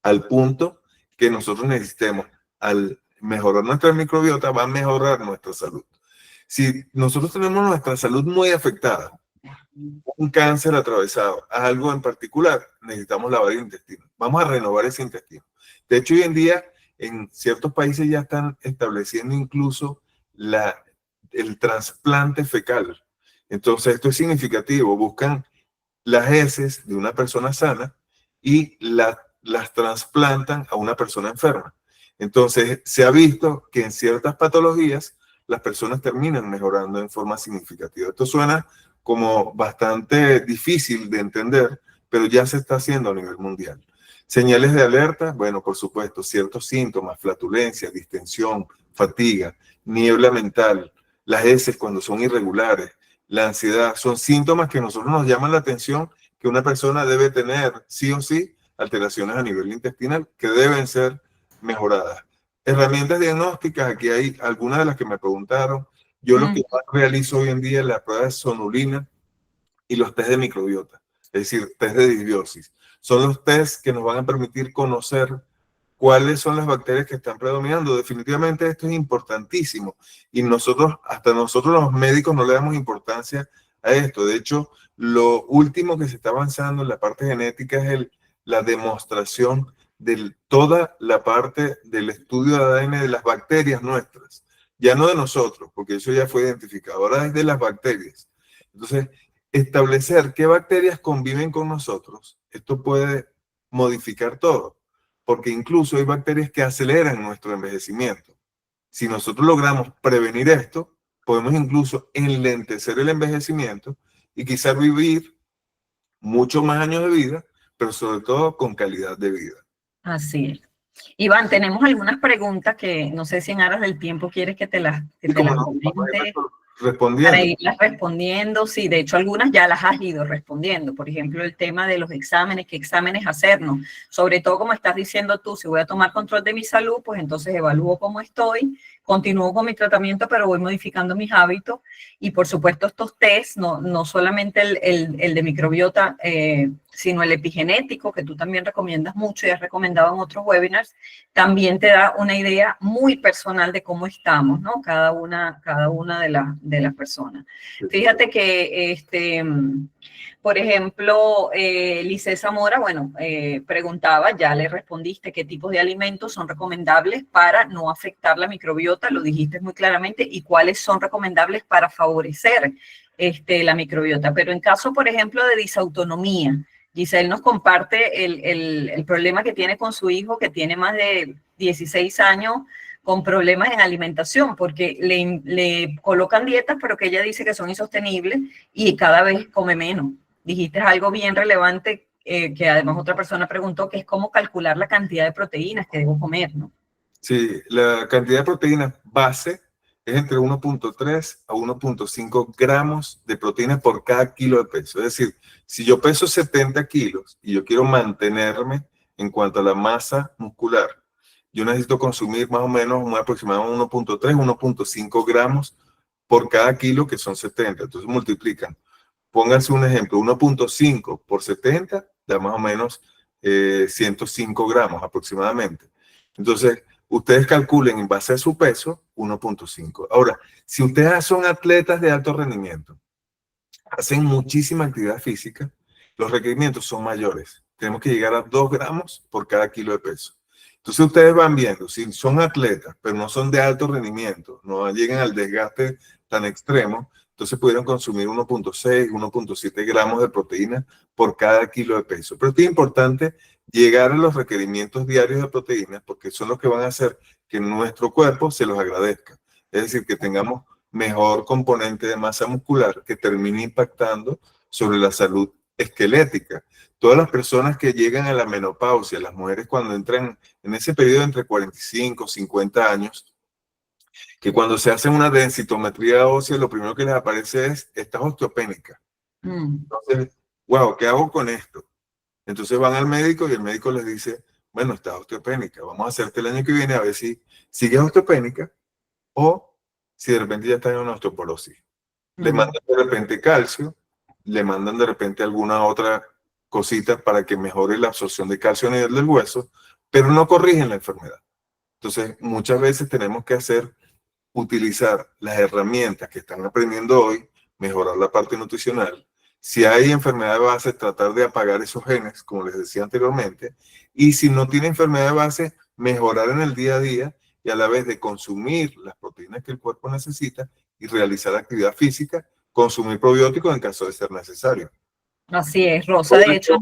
al punto que nosotros necesitemos. Al mejorar nuestra microbiota va a mejorar nuestra salud. Si nosotros tenemos nuestra salud muy afectada, un cáncer atravesado, algo en particular, necesitamos lavar el intestino. Vamos a renovar ese intestino. De hecho, hoy en día, en ciertos países ya están estableciendo incluso el trasplante fecal. Entonces, esto es significativo. Buscan las heces de una persona sana y las trasplantan a una persona enferma. Entonces, se ha visto que en ciertas patologías las personas terminan mejorando en forma significativa. Esto suena como bastante difícil de entender, pero ya se está haciendo a nivel mundial. Señales de alerta, bueno, por supuesto, ciertos síntomas, flatulencia, distensión, fatiga, niebla mental, las heces cuando son irregulares, la ansiedad, son síntomas que a nosotros nos llaman la atención que una persona debe tener sí o sí alteraciones a nivel intestinal que deben ser mejoradas. Herramientas diagnósticas, aquí hay algunas de las que me preguntaron. Yo lo que más realizo hoy en día es la prueba de sonulina y los test de microbiota, es decir, test de disbiosis. Son los test que nos van a permitir conocer cuáles son las bacterias que están predominando. Definitivamente esto es importantísimo y nosotros, hasta nosotros los médicos no le damos importancia a esto. De hecho, lo último que se está avanzando en la parte genética es la demostración de toda la parte del estudio de ADN de las bacterias nuestras. Ya no de nosotros, porque eso ya fue identificado. Ahora es de las bacterias. Entonces, establecer qué bacterias conviven con nosotros, esto puede modificar todo, porque incluso hay bacterias que aceleran nuestro envejecimiento. Si nosotros logramos prevenir esto, podemos incluso enlentecer el envejecimiento y quizás vivir muchos más años de vida, pero sobre todo con calidad de vida. Así es. Iván, tenemos algunas preguntas que no sé si en aras del tiempo quieres que te las comente para irlas respondiendo. Sí, de hecho algunas ya las has ido respondiendo. Por ejemplo, el tema de los exámenes, qué exámenes hacernos. Sobre todo, como estás diciendo tú, si voy a tomar control de mi salud, pues entonces evalúo cómo estoy, continúo con mi tratamiento, pero voy modificando mis hábitos. Y por supuesto estos test, no solamente el de microbiota, sino el epigenético, que tú también recomiendas mucho y has recomendado en otros webinars, también te da una idea muy personal de cómo estamos, ¿no? Cada una de las personas. Fíjate que, por ejemplo, Lice Zamora, bueno, preguntaba, ya le respondiste qué tipos de alimentos son recomendables para no afectar la microbiota, lo dijiste muy claramente, y cuáles son recomendables para favorecer la microbiota. Pero en caso, por ejemplo, de disautonomía, Giselle nos comparte el problema que tiene con su hijo, que tiene más de 16 años, con problemas en alimentación, porque le colocan dietas, pero que ella dice que son insostenibles y cada vez come menos. Dijiste algo bien relevante, que además otra persona preguntó, que es cómo calcular la cantidad de proteínas que debo comer, ¿no? Sí, la cantidad de proteínas base es entre 1.3 a 1.5 gramos de proteína por cada kilo de peso. Es decir, si yo peso 70 kilos y yo quiero mantenerme en cuanto a la masa muscular, yo necesito consumir más o menos un aproximado de 1.3, 1.5 gramos por cada kilo, que son 70. Entonces multiplican. Pónganse un ejemplo, 1.5 por 70 da más o menos 105 gramos aproximadamente. Entonces, ustedes calculen en base a su peso 1.5. Ahora, si ustedes son atletas de alto rendimiento, hacen muchísima actividad física, los requerimientos son mayores. Tenemos que llegar a 2 gramos por cada kilo de peso. Entonces ustedes van viendo, si son atletas, pero no son de alto rendimiento, no llegan al desgaste tan extremo, entonces pudieron consumir 1.6, 1.7 gramos de proteína por cada kilo de peso. Pero es importante llegar a los requerimientos diarios de proteínas, porque son los que van a hacer que nuestro cuerpo se los agradezca. Es decir, que tengamos mejor componente de masa muscular que termine impactando sobre la salud esquelética. Todas las personas que llegan a la menopausia, las mujeres cuando entran en ese periodo entre 45 y 50 años, que cuando se hace una densitometría ósea, lo primero que les aparece es, estás osteopénica. Entonces, wow, ¿qué hago con esto? Entonces van al médico y el médico les dice, bueno, estás osteopénica, vamos a hacerte el año que viene a ver si sigues osteopénica o si de repente ya estás en una osteoporosis. Le mandan de repente calcio, le mandan de repente alguna otra cosita para que mejore la absorción de calcio a nivel del hueso, pero no corrigen la enfermedad. Entonces, muchas veces tenemos que utilizar las herramientas que están aprendiendo hoy, mejorar la parte nutricional. Si hay enfermedad de base, tratar de apagar esos genes, como les decía anteriormente. Y si no tiene enfermedad de base, mejorar en el día a día y a la vez de consumir las proteínas que el cuerpo necesita y realizar actividad física, consumir probióticos en caso de ser necesario. Así es, Rosa, de hecho,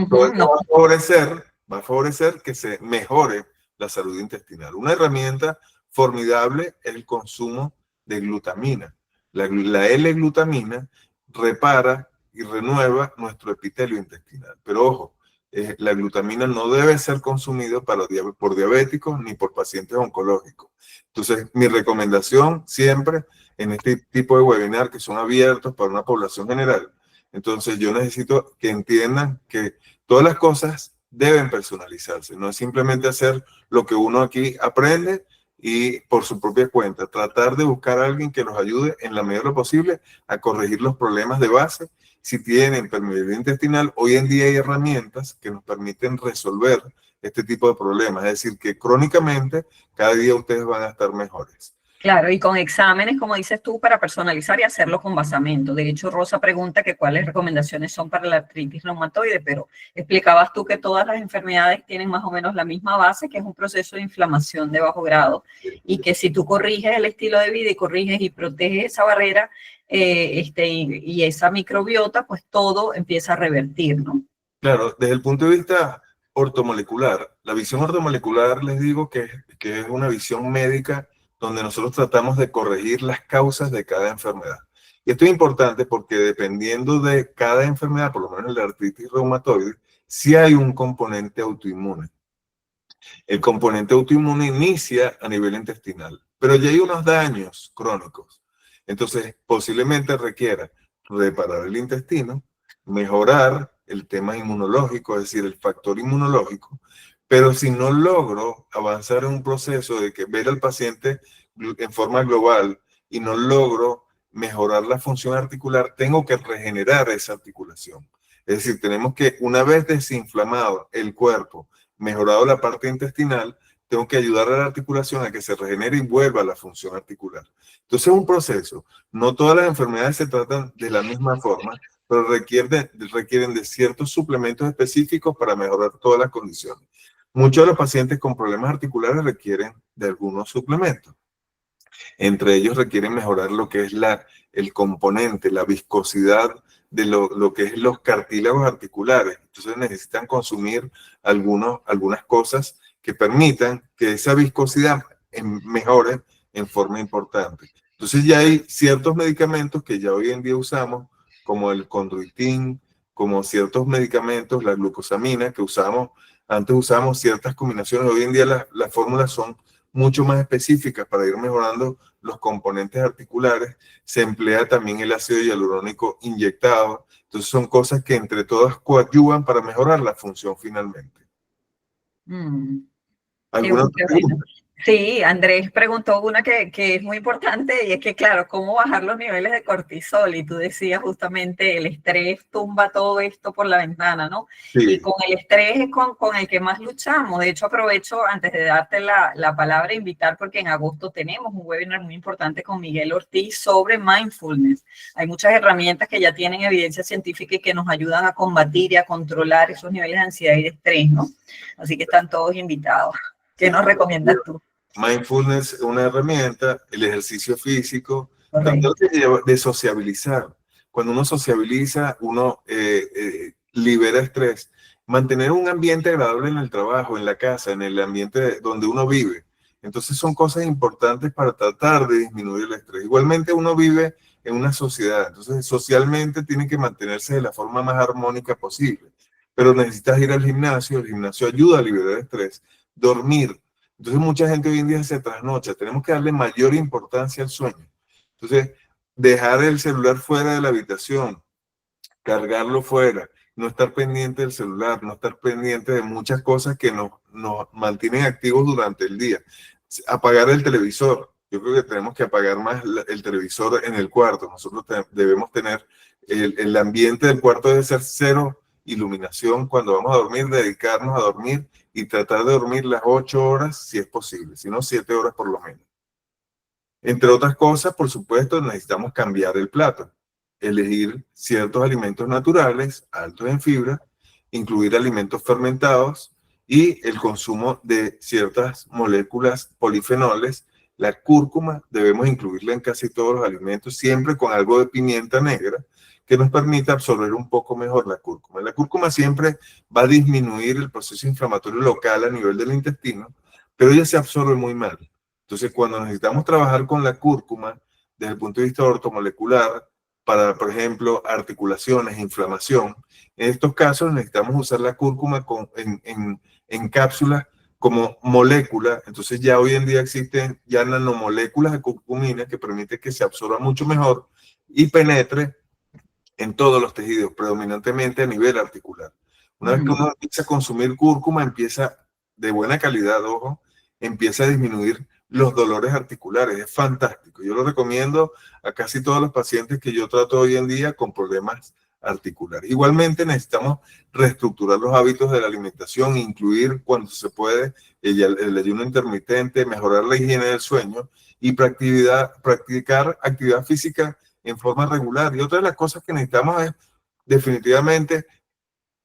Todo esto va a favorecer que se mejore la salud intestinal. Una herramienta formidable es el consumo de glutamina. La L-glutamina repara y renueva nuestro epitelio intestinal. Pero ojo, la glutamina no debe ser consumida por diabéticos ni por pacientes oncológicos. Entonces, mi recomendación siempre en este tipo de webinar que son abiertos para una población general, entonces yo necesito que entiendan que todas las cosas deben personalizarse, no es simplemente hacer lo que uno aquí aprende y por su propia cuenta, tratar de buscar a alguien que los ayude en la medida de lo posible a corregir los problemas de base. Si tienen permeabilidad intestinal, hoy en día hay herramientas que nos permiten resolver este tipo de problemas, es decir, que crónicamente cada día ustedes van a estar mejores. Claro, y con exámenes, como dices tú, para personalizar y hacerlo con basamento. De hecho, Rosa pregunta que cuáles recomendaciones son para la artritis reumatoide, pero explicabas tú que todas las enfermedades tienen más o menos la misma base, que es un proceso de inflamación de bajo grado, y que si tú corriges el estilo de vida y corriges y proteges esa barrera y esa microbiota, pues todo empieza a revertir, ¿no? Claro, desde el punto de vista ortomolecular, la visión ortomolecular les digo que es una visión médica donde nosotros tratamos de corregir las causas de cada enfermedad. Y esto es importante porque dependiendo de cada enfermedad, por lo menos en la artritis reumatoide, sí hay un componente autoinmune. El componente autoinmune inicia a nivel intestinal, pero ya hay unos daños crónicos. Entonces, posiblemente requiera reparar el intestino, mejorar el tema inmunológico, es decir, el factor inmunológico, pero si no logro avanzar en un proceso de que ver al paciente en forma global y no logro mejorar la función articular, tengo que regenerar esa articulación. Es decir, tenemos que, una vez desinflamado el cuerpo, mejorado la parte intestinal, tengo que ayudar a la articulación a que se regenere y vuelva a la función articular. Entonces es un proceso. No todas las enfermedades se tratan de la misma forma, pero requieren de ciertos suplementos específicos para mejorar todas las condiciones. Muchos de los pacientes con problemas articulares requieren de algunos suplementos. Entre ellos requieren mejorar lo que es el componente, la viscosidad de lo que es los cartílagos articulares. Entonces necesitan consumir algunas cosas que permitan que esa viscosidad mejore en forma importante. Entonces ya hay ciertos medicamentos que ya hoy en día usamos, como el condroitin, como ciertos medicamentos, la glucosamina que usamos. Antes usábamos ciertas combinaciones, hoy en día las fórmulas son mucho más específicas para ir mejorando los componentes articulares. Se emplea también el ácido hialurónico inyectado. Entonces son cosas que entre todas coadyuvan para mejorar la función finalmente. ¿Alguna pregunta? Sí, Andrés preguntó una que es muy importante y es que, claro, ¿cómo bajar los niveles de cortisol? Y tú decías justamente el estrés tumba todo esto por la ventana, ¿no? Sí. Y con el estrés es con el que más luchamos. De hecho, aprovecho antes de darte la palabra, invitar, porque en agosto tenemos un webinar muy importante con Miguel Ortiz sobre mindfulness. Hay muchas herramientas que ya tienen evidencia científica y que nos ayudan a combatir y a controlar esos niveles de ansiedad y de estrés, ¿no? Así que están todos invitados. ¿Qué nos recomiendas tú? Mindfulness es una herramienta, el ejercicio físico, tratar de sociabilizar. Cuando uno sociabiliza, uno libera estrés. mantener un ambiente agradable en el trabajo, en la casa, en el ambiente donde uno vive. Entonces son cosas importantes para tratar de disminuir el estrés. Igualmente uno vive en una sociedad, entonces socialmente tiene que mantenerse de la forma más armónica posible. Pero necesitas ir al gimnasio, el gimnasio ayuda a liberar estrés, dormir. Entonces mucha gente hoy en día se trasnocha, tenemos que darle mayor importancia al sueño. Entonces, dejar el celular fuera de la habitación, cargarlo fuera, no estar pendiente del celular, no estar pendiente de muchas cosas que nos mantienen activos durante el día. Apagar el televisor. Yo creo que tenemos que apagar más el televisor en el cuarto. Nosotros debemos tener el ambiente del cuarto debe ser cero iluminación cuando vamos a dormir, dedicarnos a dormir y tratar de dormir las 8 horas si es posible, si no 7 horas por lo menos. Entre otras cosas, por supuesto, necesitamos cambiar el plato, elegir ciertos alimentos naturales, altos en fibra, incluir alimentos fermentados y el consumo de ciertas moléculas polifenoles. La cúrcuma debemos incluirla en casi todos los alimentos, siempre con algo de pimienta negra que nos permita absorber un poco mejor la cúrcuma. La cúrcuma siempre va a disminuir el proceso inflamatorio local a nivel del intestino, pero ella se absorbe muy mal. Entonces, cuando necesitamos trabajar con la cúrcuma desde el punto de vista ortomolecular, para, por ejemplo, articulaciones, inflamación, en estos casos necesitamos usar la cúrcuma en cápsulas como molécula. Entonces, ya hoy en día existen ya nanomoléculas de curcumina que permiten que se absorba mucho mejor y penetre en todos los tejidos, predominantemente a nivel articular. Una vez que uno empieza a consumir cúrcuma, empieza de buena calidad, ojo, empieza a disminuir los dolores articulares. Es fantástico. Yo lo recomiendo a casi todos los pacientes que yo trato hoy en día con problemas articulares. Igualmente necesitamos reestructurar los hábitos de la alimentación, incluir cuando se puede el ayuno intermitente, mejorar la higiene del sueño y practicar actividad física en forma regular. Y otra de las cosas que necesitamos es definitivamente,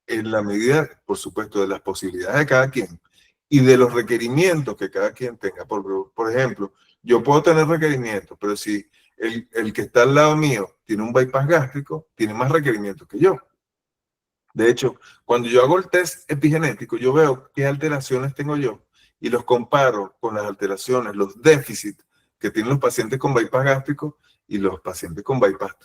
en la medida, por supuesto, de las posibilidades de cada quien y de los requerimientos que cada quien tenga. Por ejemplo, yo puedo tener requerimientos, pero si el que está al lado mío tiene un bypass gástrico, tiene más requerimientos que yo. De hecho, cuando yo hago el test epigenético, yo veo qué alteraciones tengo yo y los comparo con las alteraciones, los déficits que tienen los pacientes con bypass gástrico y los pacientes con bypass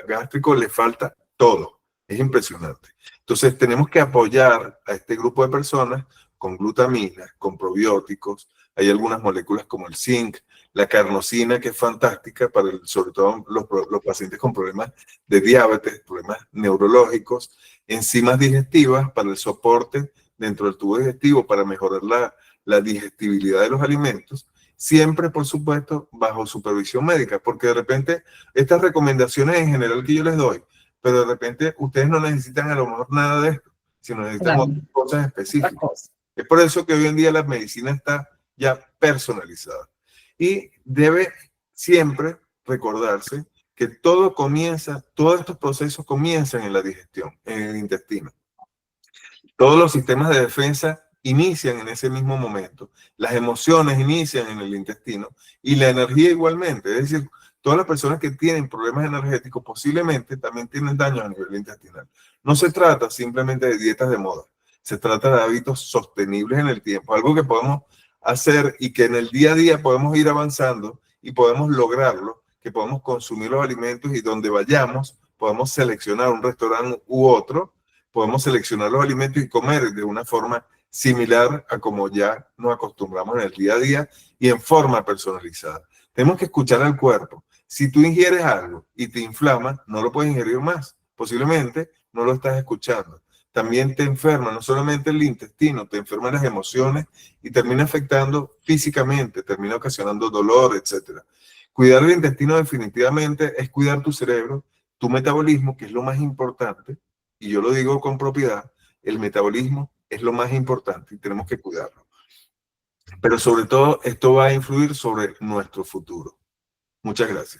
gástrico les falta todo. Es impresionante. Entonces, tenemos que apoyar a este grupo de personas con glutamina, con probióticos. Hay algunas moléculas como el zinc, la carnosina, que es fantástica para sobre todo los pacientes con problemas de diabetes, problemas neurológicos, enzimas digestivas para el soporte dentro del tubo digestivo para mejorar la digestibilidad de los alimentos, siempre, por supuesto, bajo supervisión médica, porque de repente estas recomendaciones en general que yo les doy, pero de repente ustedes no necesitan a lo mejor nada de esto, sino necesitan otras cosas específicas. Es por eso que hoy en día la medicina está ya personalizada. Y debe siempre recordarse que todo comienza, todos estos procesos comienzan en la digestión, en el intestino. Todos los sistemas de defensa inician en ese mismo momento. Las emociones inician en el intestino y la energía igualmente. Es decir, todas las personas que tienen problemas energéticos posiblemente también tienen daño a nivel intestinal. No se trata simplemente de dietas de moda. Se trata de hábitos sostenibles en el tiempo, algo que podemos hacer y que en el día a día podemos ir avanzando y podemos lograrlo, que podemos consumir los alimentos y donde vayamos podemos seleccionar un restaurante u otro, podemos seleccionar los alimentos y comer de una forma similar a como ya nos acostumbramos en el día a día y en forma personalizada. Tenemos que escuchar al cuerpo. Si tú ingieres algo y te inflama, no lo puedes ingerir más. Posiblemente no lo estás escuchando. También te enferma, no solamente el intestino, te enferman las emociones y termina afectando físicamente, termina ocasionando dolor, etc. Cuidar el intestino definitivamente es cuidar tu cerebro, tu metabolismo, que es lo más importante, y yo lo digo con propiedad, el metabolismo es lo más importante y tenemos que cuidarlo. Pero sobre todo, esto va a influir sobre nuestro futuro. Muchas gracias.